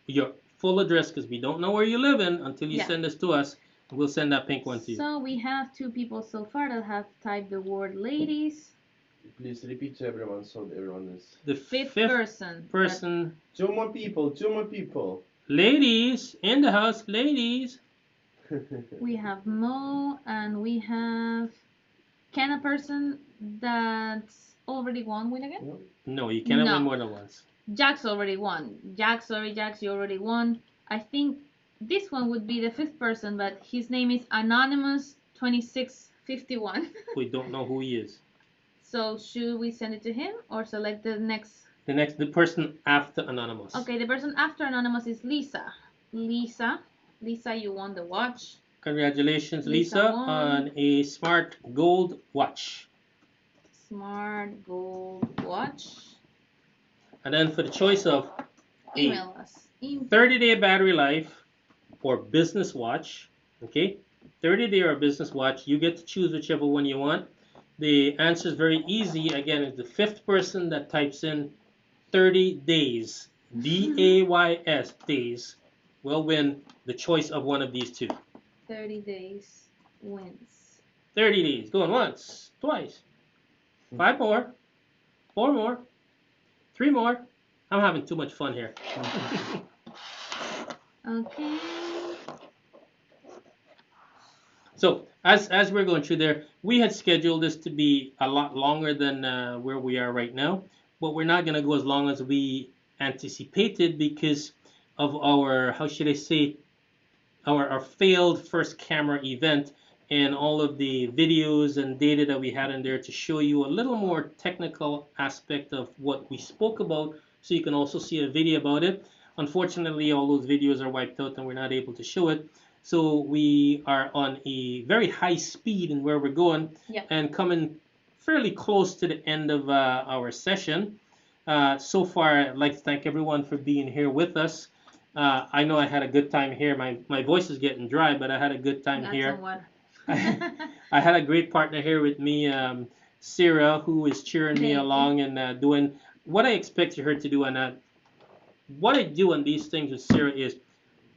your full address because we don't know where you live in until you Yeah. send this to us. We'll send that pink one to you. So we have 2 people so far that have typed the word ladies. Please repeat to everyone so everyone is. The Fifth fifth person. person. 2 more people. 2 more people. Ladies in the house, ladies. We have Mo and we have. Can a person that's already won win again? No, you cannot No. win more than once. Jax already won. Jax, you already won. I think this one would be the 5th person, but his name is Anonymous2651. We don't know who he is. So should we send it to him or select the next? The person after Anonymous. Okay, the person after Anonymous is Lisa. Lisa, you won the watch. Congratulations, Lisa Lisa, won. on a smart gold watch. Smart gold watch. And then for the choice of Email us. 30-day battery life or business watch, okay? 30-day or business watch, you get to choose whichever one you want. The answer is very easy. Again, it's the 5th person that types in 30 days, DAYS, days, will win the choice of one of these two. 30 days wins. 30 days, going once, twice, 5 more, 4 more, 3 more. I'm having too much fun here. Okay. So as we're going through there, we had scheduled this to be a lot longer than where we are right now, but we're not going to go as long as we anticipated because of our, how should I say, our failed first camera event and all of the videos and data that we had in there to show you a little more technical aspect of what we spoke about, so you can also see a video about it. Unfortunately, all those videos are wiped out and we're not able to show it. So we are on a very high speed in where we're going, Yeah. and coming fairly close to the end of our session. So far, I'd like to thank everyone for being here with us. I know I had a good time here. My voice is getting dry, but I had a good time Got here. some water. I had a great partner here with me, Sarah, who is cheering me Thank you. along and doing what I expected her to do. And what I do on these things with Sarah is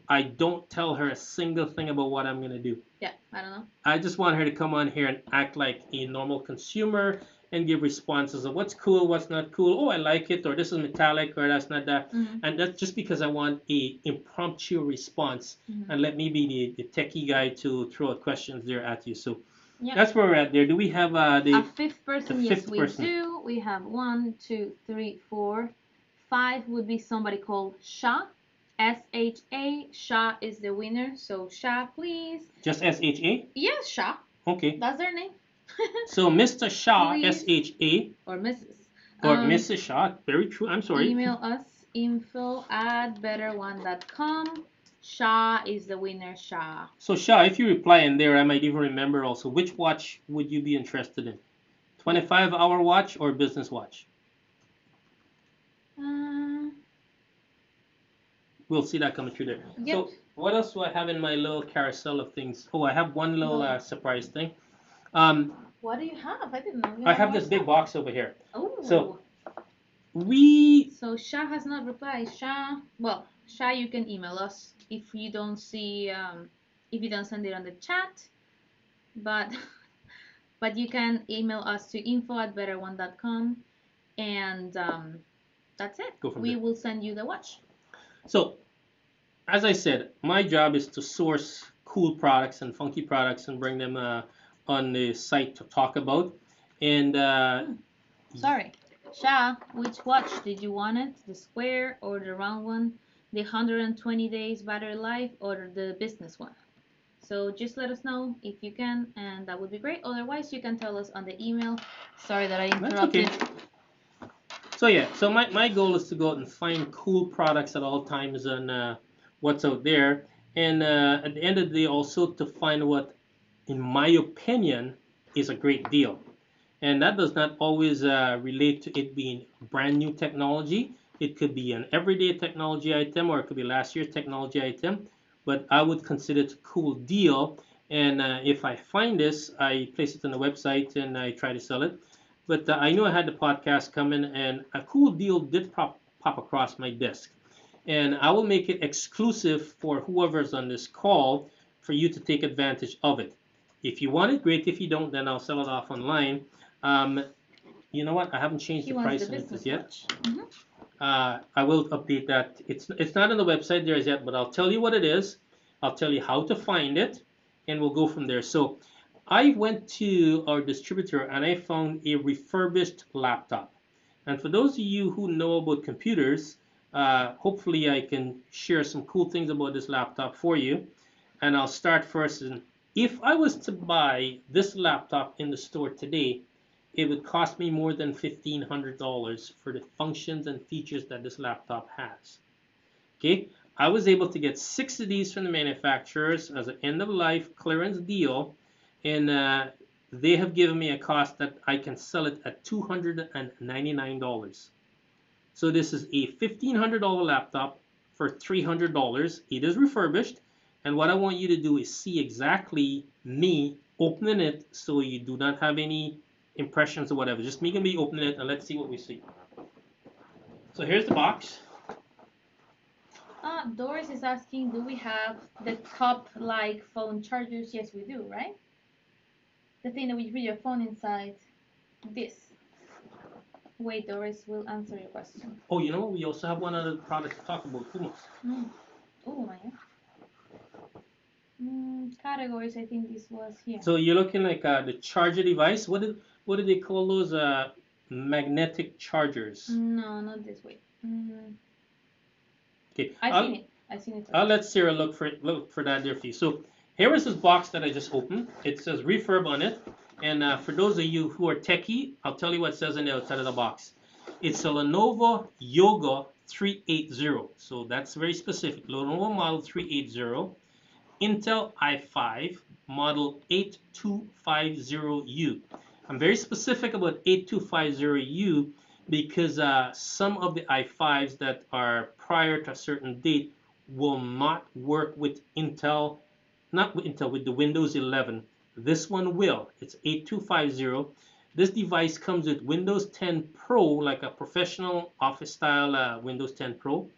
I don't tell her a single thing about what I'm going to do. Yeah, I don't know. I just want her to come on here and act like a normal consumer and give responses of what's cool, what's not cool. Oh, I like it, or this is metallic, or that's not that. Mhm. And that's just because I want a impromptu response, Mhm. and let me be the techie guy to throw out questions there at you. So Yeah. that's where we're at there. Do we have A the 5th person? the Yes, fifth we person. do. We have 1, 2, 3, 4, 5 would be somebody called Sha. SHA. Sha is the winner. So Sha, please. just SHA? Yes, Sha. Okay. That's their name. So Mr. Shaw, Please. SHA, Or Mrs. or Mrs. Shaw. Very true. I'm sorry. Email us info@betterone.com. Sha is the winner. Sha. So Shaw, if you reply in there, I might even remember also which watch would you be interested in? 25-hour watch or business watch? We'll see that coming through there. Yep. So what else do I have in my little carousel of things? Oh, I have one little surprise thing. What do you have? I didn't know. I have this big box over here. Oh. So So Sha has not replied. Sha, you can email us if you don't see, if you don't send it on the chat, but but you can email us to info@betterone.com, and that's it. Go from We there. will send you the watch. So, as I said, my job is to source cool products and funky products and bring them on the site to talk about. And Sorry, Sha, which watch did you want it? The square or the round one? the 120 days battery life, or the business one. So just let us know if you can, and that would be great. Otherwise, you can tell us on the email. Sorry that I That's okay. interrupted. So yeah, so my goal is to go out and find cool products at all times on what's out there, and at the end of the day, also to find what, in my opinion, is a great deal. And that does not always relate to it being brand new technology. It could be an everyday technology item, or it could be last year's technology item. But I would consider it a cool deal. And if I find this, I place it on the website and I try to sell it. But I knew I had the podcast coming, and a cool deal did pop across my desk. And I will make it exclusive for whoever's on this call for you to take advantage of it. If you want it, great. If you don't, then I'll sell it off online. Um, you know what? I haven't changed He the wants price the on it business as yet. watch. Mhm. I will update that. It's not on the website there as yet, but I'll tell you what it is. I'll tell you how to find it, and we'll go from there. So I went to our distributor and I found a refurbished laptop. And for those of you who know about computers, hopefully I can share some cool things about this laptop for you. And I'll start first. And if I was to buy this laptop in the store today, it would cost me more than $1,500 for the functions and features that this laptop has. Okay, I was able to get 6 of these from the manufacturers as an end of life clearance deal, and they have given me a cost that I can sell it at $299. So this is a $1,500 laptop for $300. It is refurbished, and what I want you to do is see exactly me opening it, so you do not have any impressions or whatever. Just me and me opening it, and let's see what we see. So here's the box. Doris is asking, do we have the cup-like phone chargers? Yes, we do, right? The thing that we put your phone inside. This. Wait, Doris will answer your question. Oh, you know what? We also have one other product to talk about. Puma. Oh my. Categories. I think this was here. So you're looking like the charger device. What did they call those? Magnetic chargers. No, not this way. Okay. I've seen it. I've seen it. I'll let Sarah look for that there for you. So here is this box that I just opened. It says refurb on it. And for those of you who are techie, I'll tell you what it says on the outside of the box. It's a Lenovo Yoga 380. So that's very specific. Lenovo model 380. Intel i5 model 8250U. I'm very specific about 8250U because some of the i5s that are prior to a certain date will not work with Intel, not with Intel, with the Windows 11. This one will. It's 8250. This device comes with Windows 10 Pro, like a professional office style Windows 10 Pro.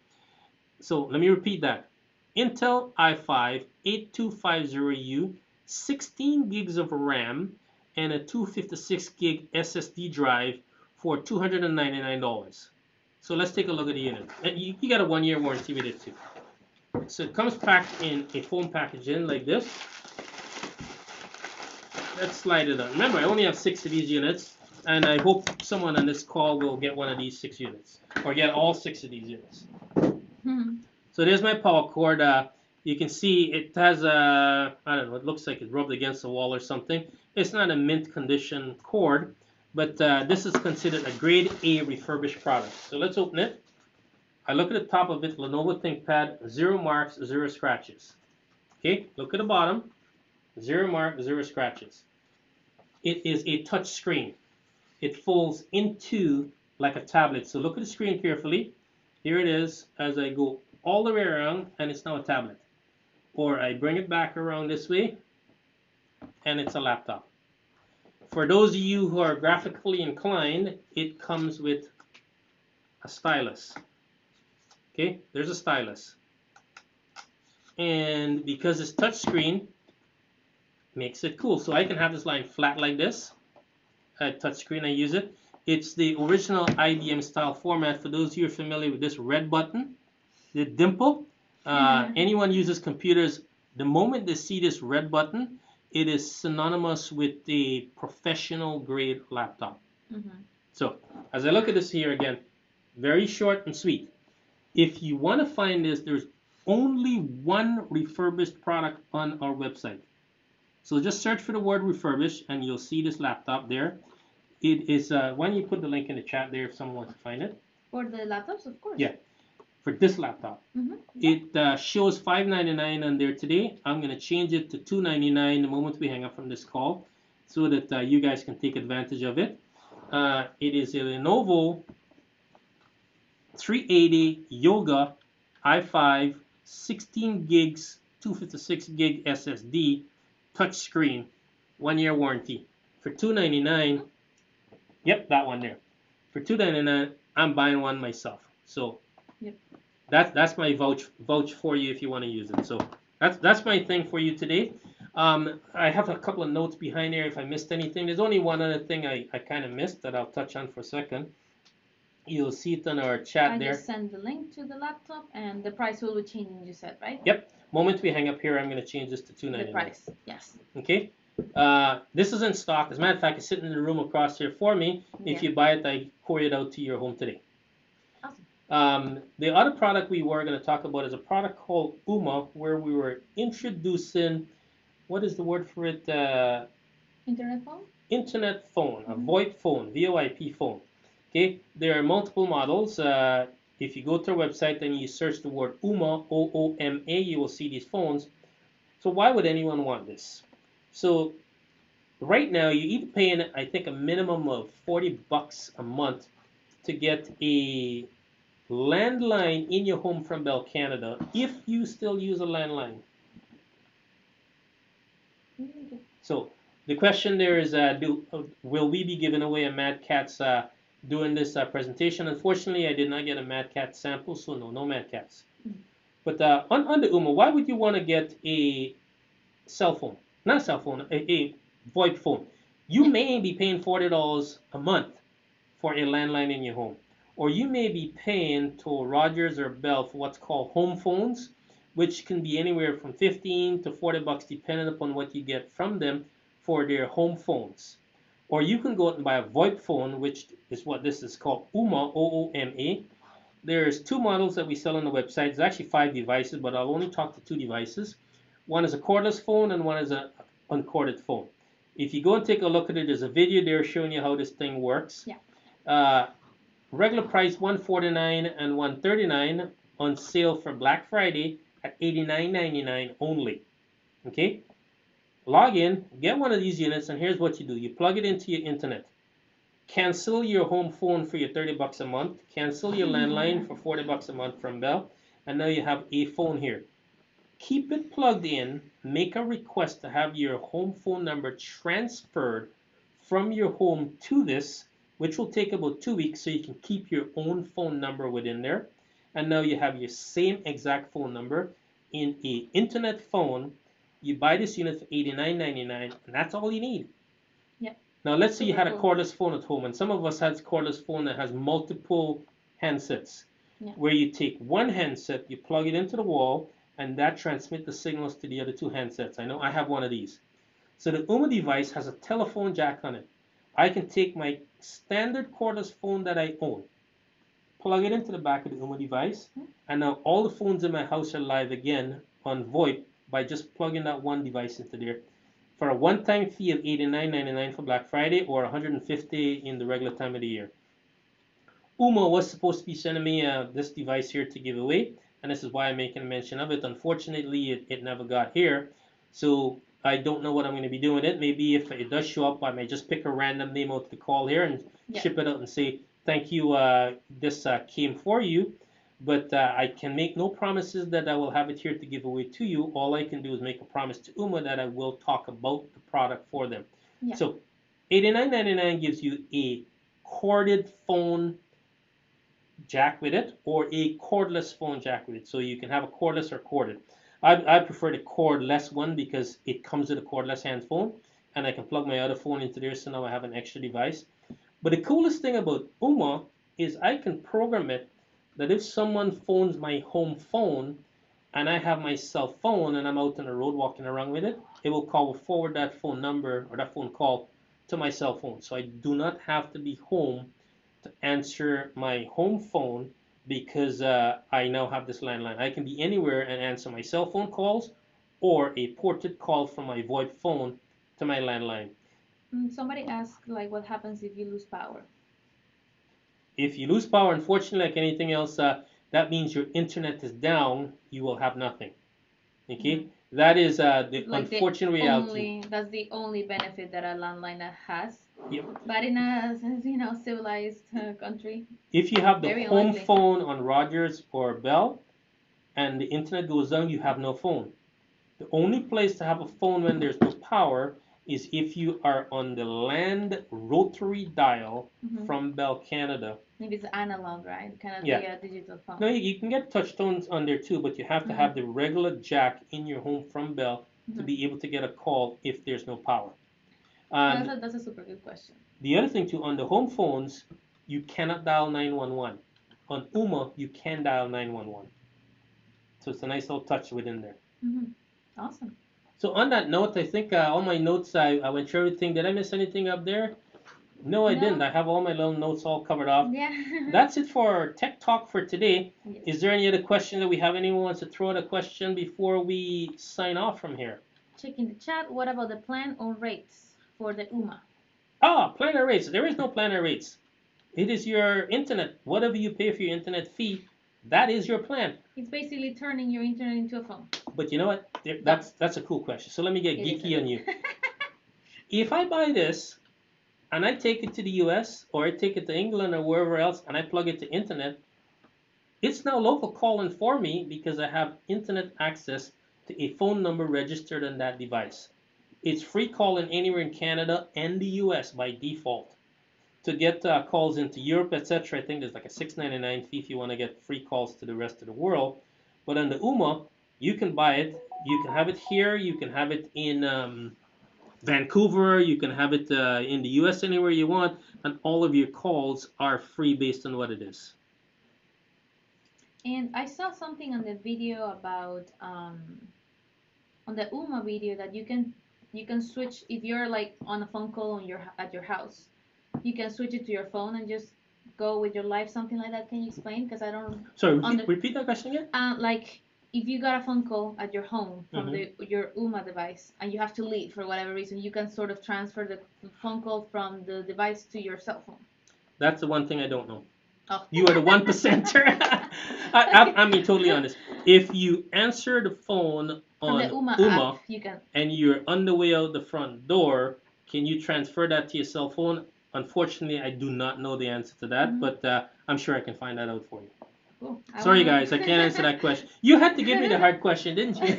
So let me repeat that. Intel i5 8250U, 16 gigs of RAM, and a 256 gig SSD drive for $299. So let's take a look at the unit. You got a 1-year warranty with it too. So it comes packed in a foam packaging like this. Let's slide it on. Remember, I only have 6 of these units, and I hope someone on this call will get one of these 6 units, or get all 6 of these units. So there's my power cord. You can see it has a, I don't know, it looks like it rubbed against the wall or something. It's not a mint condition cord, but this is considered a grade A refurbished product. So let's open it. I look at the top of it, Lenovo ThinkPad, 0 marks, 0 scratches. Okay, look at the bottom, 0 mark, 0 scratches. It is a touch screen. It folds into like a tablet. So look at the screen carefully. Here it is as I go all the way around, and it's now a tablet. Or I bring it back around this way, and it's a laptop. For those of you who are graphically inclined, it comes with a stylus. Okay, there's a stylus. And because it's touchscreen, makes it cool. So I can have this line flat like this. Touchscreen, I use it. It's the original IBM style format. For those of you who are familiar with this red button, the dimple, anyone uses computers, the moment they see this red button, it is synonymous with the professional grade laptop. So as I look at this here again, very short and sweet. If you want to find this, there's only one refurbished product on our website. So just search for the word refurbished and you'll see this laptop there. It is, why don't you put the link in the chat there if someone wants to find it? For the laptops, of course. Yeah, for this laptop. Mm-hmm. It shows $599 on there today. I'm going to change it to $299 the moment we hang up from this call so that you guys can take advantage of it. It is a Lenovo 380 Yoga i5 16 gigs 256 gig SSD touchscreen 1 year warranty for $299. Yep, that one there. For $299, I'm buying one myself. So Yep. that's my vouch for you if you want to use it. So that's my thing for you today. I have a couple of notes behind there if I missed anything. There's only one other thing I kind of missed that I'll touch on for a second. You'll see it on our chat I there. just send the link to the laptop and the price will be changing, you said, right? Yep. Moment we hang up here, I'm going to change this to $299. The price, yes. Okay. This is in stock. As a matter of fact, it's sitting in the room across here for me. If Yeah. you buy it, I courier it out to your home today. Awesome. The other product we were going to talk about is a product called Ooma, where we were introducing, what is the word for it? Internet phone? Internet phone, a Mhm. VoIP phone, VoIP phone. Okay, there are multiple models. If you go to our website and you search the word Ooma, OOMA, you will see these phones. So why would anyone want this? So right now you're either paying, I think, a minimum of $40 a month to get a landline in your home from Bell Canada if you still use a landline. So the question there is, will we be giving away a Mad Catz during this presentation? Unfortunately, I did not get a Mad Catz sample, so no Mad Catz. But on the Ooma, why would you want to get a cell phone? Not a cell phone, a VoIP phone. You may be paying $40 a month for a landline in your home. Or you may be paying to Rogers or Bell for what's called home phones, which can be anywhere from 15 to $40 depending upon what you get from them for their home phones. Or you can go out and buy a VoIP phone, which is what this is called, Ooma, O-O-M-A. There's two models that we sell on the website. There's actually 5 devices, but I'll only talk to 2 devices. One is a cordless phone and one is an uncorded phone. If you go and take a look at it, there's a video there showing you how this thing works. Yeah. Regular price $149 and $139 on sale for Black Friday at $89.99 only. Okay? Log in, get one of these units, and here's what you do. You plug it into your internet. Cancel your home phone for your $30 a month. Cancel your landline for $40 a month from Bell. And now you have a phone here. Keep it plugged in. Make a request to have your home phone number transferred from your home to this, which will take about 2 weeks, so you can keep your own phone number within there. And now you have your same exact phone number in a internet phone. You buy this unit for $89.99, and that's all you need. Yep. Now let's say you had a Super cool. cordless phone at home, and some of us has cordless phone that has multiple handsets. Yeah. Where you take one handset, you plug it into the wall, and that transmits the signals to the other 2 handsets. I know I have one of these. So the Ooma device has a telephone jack on it. I can take my standard cordless phone that I own, plug it into the back of the Ooma device, and now all the phones in my house are live again on VoIP by just plugging that one device into there for a one-time fee of $89.99 for Black Friday or $150 in the regular time of the year. Ooma was supposed to be sending me this device here to give away, and this is why I'm making a mention of it. Unfortunately, it never got here, so I don't know what I'm going to be doing with it. Maybe if it does show up, I may just pick a random name out of the call here and ship it out and say, thank you, this came for you. But I can make no promises that I will have it here to give away to you. All I can do is make a promise to Ooma that I will talk about the product for them. Yeah. So $89.99 gives you a corded phone jack with it or a cordless phone jack with it. So you can have a cordless or corded. I prefer the cordless one because it comes with a cordless hand phone, and I can plug my other phone into there, so now I have an extra device. But the coolest thing about Ooma is I can program it that if someone phones my home phone and I have my cell phone and I'm out on the road walking around with it, it will forward that phone number or that phone call to my cell phone. So I do not have to be home to answer my home phone because I now have this landline. I can be anywhere and answer my cell phone calls or a ported call from my VoIP phone to my landline. Somebody asked like what happens if you lose power? If you lose power, unfortunately, like anything else, that means your internet is down. You will have nothing. Okay, that is the Like the unfortunate reality. only that's the only benefit that a landline has. Yep. But in a civilized country, If you have the very home unlikely. phone on Rogers or Bell and the internet goes down, you have no phone. The only place to have a phone when there's no power is if you are on the land rotary dial Hmm. from Bell Canada. Maybe it's analog, right? Cannot Yeah. be a digital phone. No, you can get touch tones on there too, but you have to have the regular jack in your home from Bell to Mhm. be able to get a call if there's no power. That's And that's a super good question. the other thing too, on the home phones, you cannot dial 911. On UMA, you can dial 911. So it's a nice little touch within there. Hmm. Awesome. So on that note, I think all my notes, I went through everything. Did I miss anything up there? No, I didn't. No. I have all my little notes all covered off. Yeah. That's it for Tech Talk for today. Yes. Is there any other question that we have? Anyone wants to throw out a question before we sign off from here? Checking the chat. What about the plan or rates for the UMA? Planner rates. There is no planner rates. It is your internet. Whatever you pay for your internet fee, that is your plan. It's basically turning your internet into a phone. But you know what? That's a cool question. So let me get It is geeky on you. If I buy this and I take it to the US or I take it to England or wherever else and I plug it to internet, it's now local calling for me because I have internet access to a phone number registered on that device. It's free calling anywhere in Canada and the US by default. To get calls into Europe, etc., I think there's like a $6.99 fee if you want to get free calls to the rest of the world. But on the UMA, you can buy it. You can have it here. You can have it in Vancouver. You can have it in the US anywhere you want. And all of your calls are free based on what it is. And I saw something on the video about on the UMA video that you can switch if you're like on a phone call on your at your house. You can switch it to your phone and just go with your life, something like that. Can you explain? Because I don't. Sorry, On the repeat that question again? like if you got a phone call at your home from Mhm. your UMA device and you have to leave for whatever reason, you can sort of transfer the phone call from the device to your cell phone. That's the one thing I don't know. Oh. You are the 1%er. I mean, totally honest. If you answer the phone From on the UMA UMA app, you can. and you're on the way out the front door, can you transfer that to your cell phone? Unfortunately, I do not know the answer to that, Mhm. but I'm sure I can find that out for you. Cool. Sorry, guys, I can't answer that question. You had to give me the hard question, didn't you?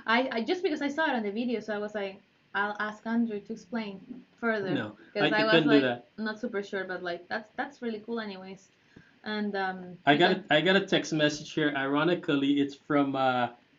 I just because I saw it on the video, so I was like, I'll ask Andrew to explain further. No, Because I I was couldn't do like that. not super sure, but like that's really cool, anyways. And I got a text message here. Ironically, it's from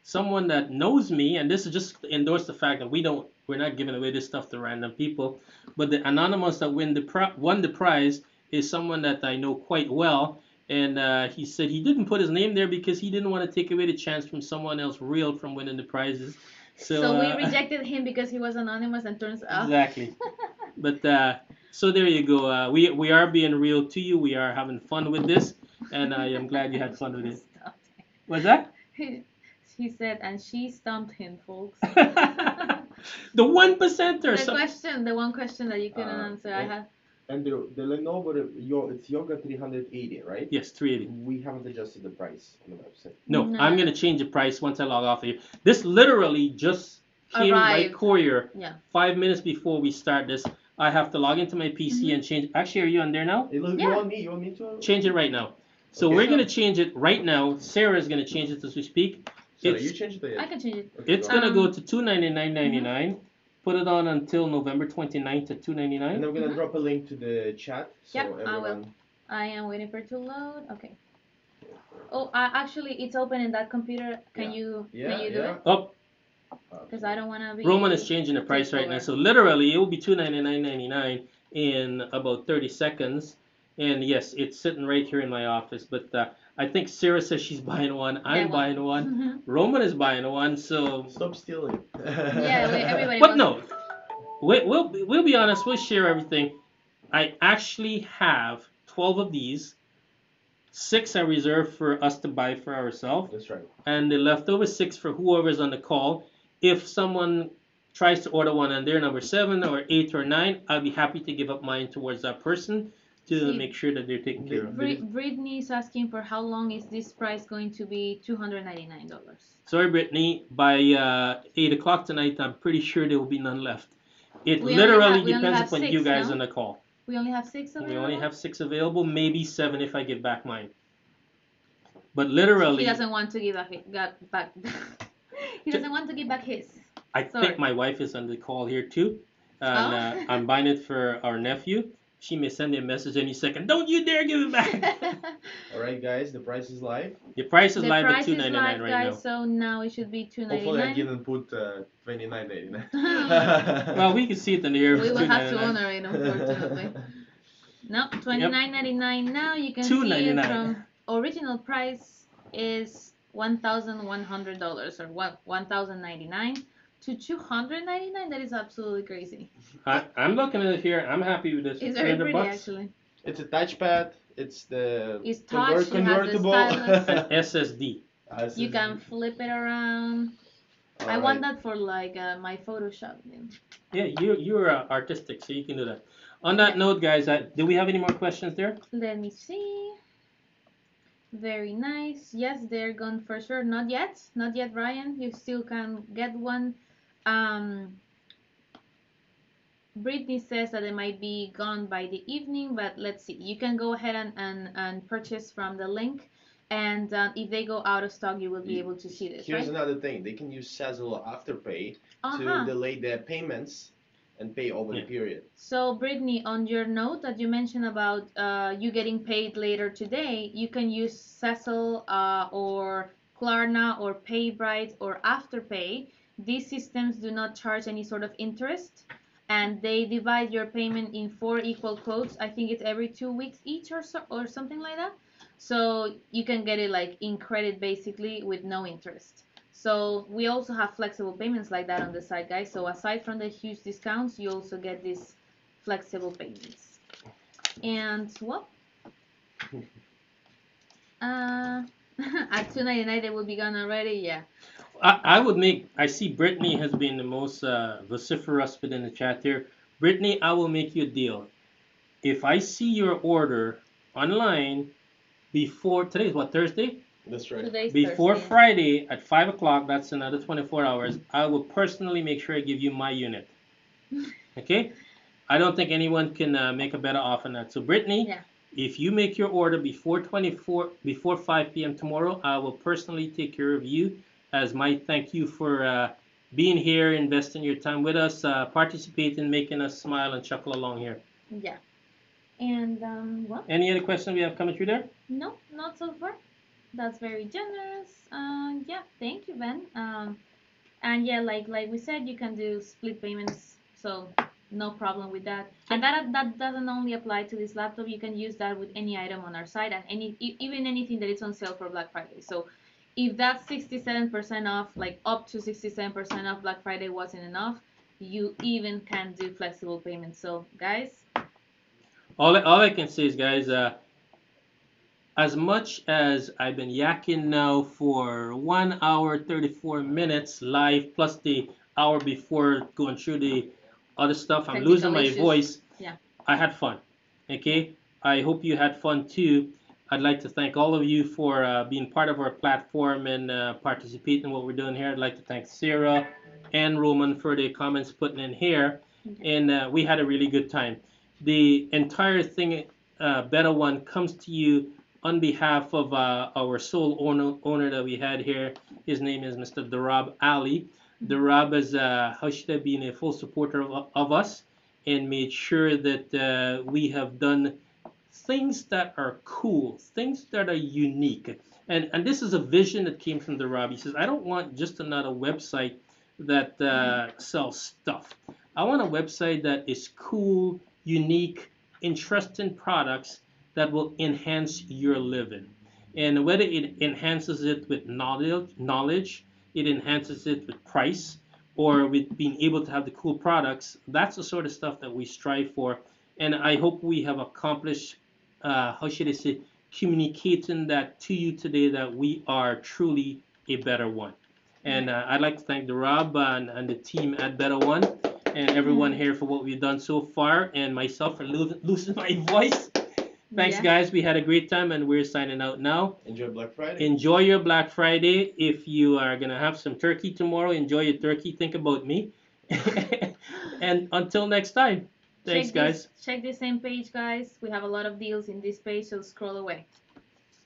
someone that knows me, and this is just to endorse the fact that we're not giving away this stuff to random people. But the anonymous that won the prize is someone that I know quite well, and he said he didn't put his name there because he didn't want to take away the chance from someone else real from winning the prizes. So we rejected him because he was anonymous, and turns out. Exactly. But so there you go. We are being real to you. We are having fun with this, and I am glad you had fun with it. What's that? He said, and she stumped him, folks. The 1%er. The one question that you couldn't answer, I had. And the Lenovo, it's Yoga 380, right? Yes, 380. We haven't adjusted the price on the website. No, No. I'm gonna change the price once I log off here. This literally just came by Arrived. courier Yeah. 5 minutes before we start this. I have to log into my PC and change. Actually, are you on there now? You Yeah. want me? You want me to? Change it right now. So Okay. we're gonna change it right now. Sarah's gonna change it as we speak. Sorry, It's- you changed it. I can change it. Okay, It's go. gonna go to $299.99. Put it on until November 29th at And $299. I'm gonna drop a link to the chat so Yep, I will. everyone. I am waiting for it to load. Okay. Oh, actually, it's open in that computer. Can you Yeah, do yeah. it? Oh, Because I don't want to be. Roman is changing the price right now. So literally, it will be $299.99 in about 30 seconds. And yes, it's sitting right here in my office. But I think Sarah says she's buying one. I'm buying one. Roman is buying one. So. Stop stealing. Everybody. But no, we'll be honest. We'll share everything. I actually have 12 of these, 6 are reserved for us to buy for ourselves, That's right. and the leftover 6 for whoever's on the call. If someone tries to order one and they're number 7 or 8 or 9, I'll be happy to give up mine towards that person to See, make sure that they're taken care of. Brittany is asking for how long is this price going to be? $299. Sorry, Brittany. By 8 o'clock tonight, I'm pretty sure there will be none left. It We literally we only depends have upon six, you guys no? on the call. We only have 6 available. We only have 6 available, maybe 7 if I get back mine. But He literally, doesn't want to give back. He doesn't want to give back his. I Sorry. think my wife is on the call here too, and Oh. I'm buying it for our nephew. She may send me a message any second. Don't you dare give it back! All right, guys, the price is live. The price is The live at price is $2.99 live, right guys. now. So now it should be Hopefully, I $2.99. didn't put $29.99. Well, we can see it in the air. We will have to $2.99. honor it, unfortunately. No, $29.99 now. You can see it $2.99. from original price is $1,100 or $1,099 to $299. That is absolutely crazy. I'm looking at it here. I'm happy with this. It's very 300 pretty bucks. actually. It's a touchpad. It's the It's touch, it has the convertible. stylus. An SSD. You can flip it around. All I want right. that for like my Photoshop. Yeah, you're artistic, so you can do that. On that note, guys, do we have any more questions there? Let me see. Very nice. Yes, they're gone for sure. Not yet. Not yet, Ryan. You still can get one. Um, Brittany says that it might be gone by the evening, but let's see. You can go ahead and purchase from the link. And if they go out of stock, you will be able to see this, Here's right? another thing. They can use Sezzle Afterpay to Uh-huh. delay their payments and pay over the period. So, Brittany, on your note that you mentioned about you getting paid later today, you can use Cecil or Klarna or PayBright or Afterpay. These systems do not charge any sort of interest, and they divide your payment in 4 equal quotes. I think it's every 2 weeks each or so, or something like that. So you can get it like in credit basically with no interest. So we also have flexible payments like that on the side, guys. So aside from the huge discounts, you also get these flexible payments. And well, at $2.99 they will be gone already. Yeah. I would make. I see Brittany has been the most vociferous within the chat here. Brittany, I will make you a deal. If I see your order online before today's what, Thursday? That's right. Today's Before Thursday. Friday at 5 o'clock, that's another 24 hours. I will personally make sure I give you my unit. Okay? I don't think anyone can make a better offer than that. So Brittany, Yeah. if you make your order before 5 p.m. tomorrow, I will personally take care of you as my thank you for being here, investing your time with us, participating, making us smile and chuckle along here. Yeah. And well, Any other questions we have coming through there? no, not so far. That's very generous. Yeah, thank you, Ben. And yeah, like we said, you can do split payments, so no problem with that. And that doesn't only apply to this laptop. You can use that with any item on our site and even anything that is on sale for Black Friday. So if that 67% off, like up to 67% off Black Friday wasn't enough, you even can do flexible payments. So guys, All I can say is, guys, as much as I've been yakking now for 1 hour 34 minutes live, plus the hour before going through the other stuff, I'm Technical losing my issues. voice. Yeah. I had fun. Okay, I hope you had fun too. I'd like to thank all of you for being part of our platform and participating in what we're doing here. I'd like to thank Sarah and Roman for the comments putting in here, and we had a really good time. The entire thing, Better One, comes to you on behalf of our sole owner that we had here. His name is Mr. Darab Ali. Darab is, how should I, been a full supporter of us and made sure that we have done things that are cool, things that are unique. And this is a vision that came from Darab. He says, I don't want just another website that sells stuff. I want a website that is cool, unique, interesting products that will enhance your living. And whether it enhances it with knowledge, it enhances it with price, or with being able to have the cool products, that's the sort of stuff that we strive for. And I hope we have accomplished, how should I say, communicating that to you today that we are truly a better one. And Right. I'd like to thank the Rob and the team at Better One and everyone here for what we've done so far, and myself for losing my voice. Thanks, Yeah. guys. We had a great time, and we're signing out now. Enjoy Black Friday. Enjoy your Black Friday. If you are going to have some turkey tomorrow, enjoy your turkey. Think about me. And until next time, thanks, guys. Check this same page, guys. We have a lot of deals in this page, so scroll away.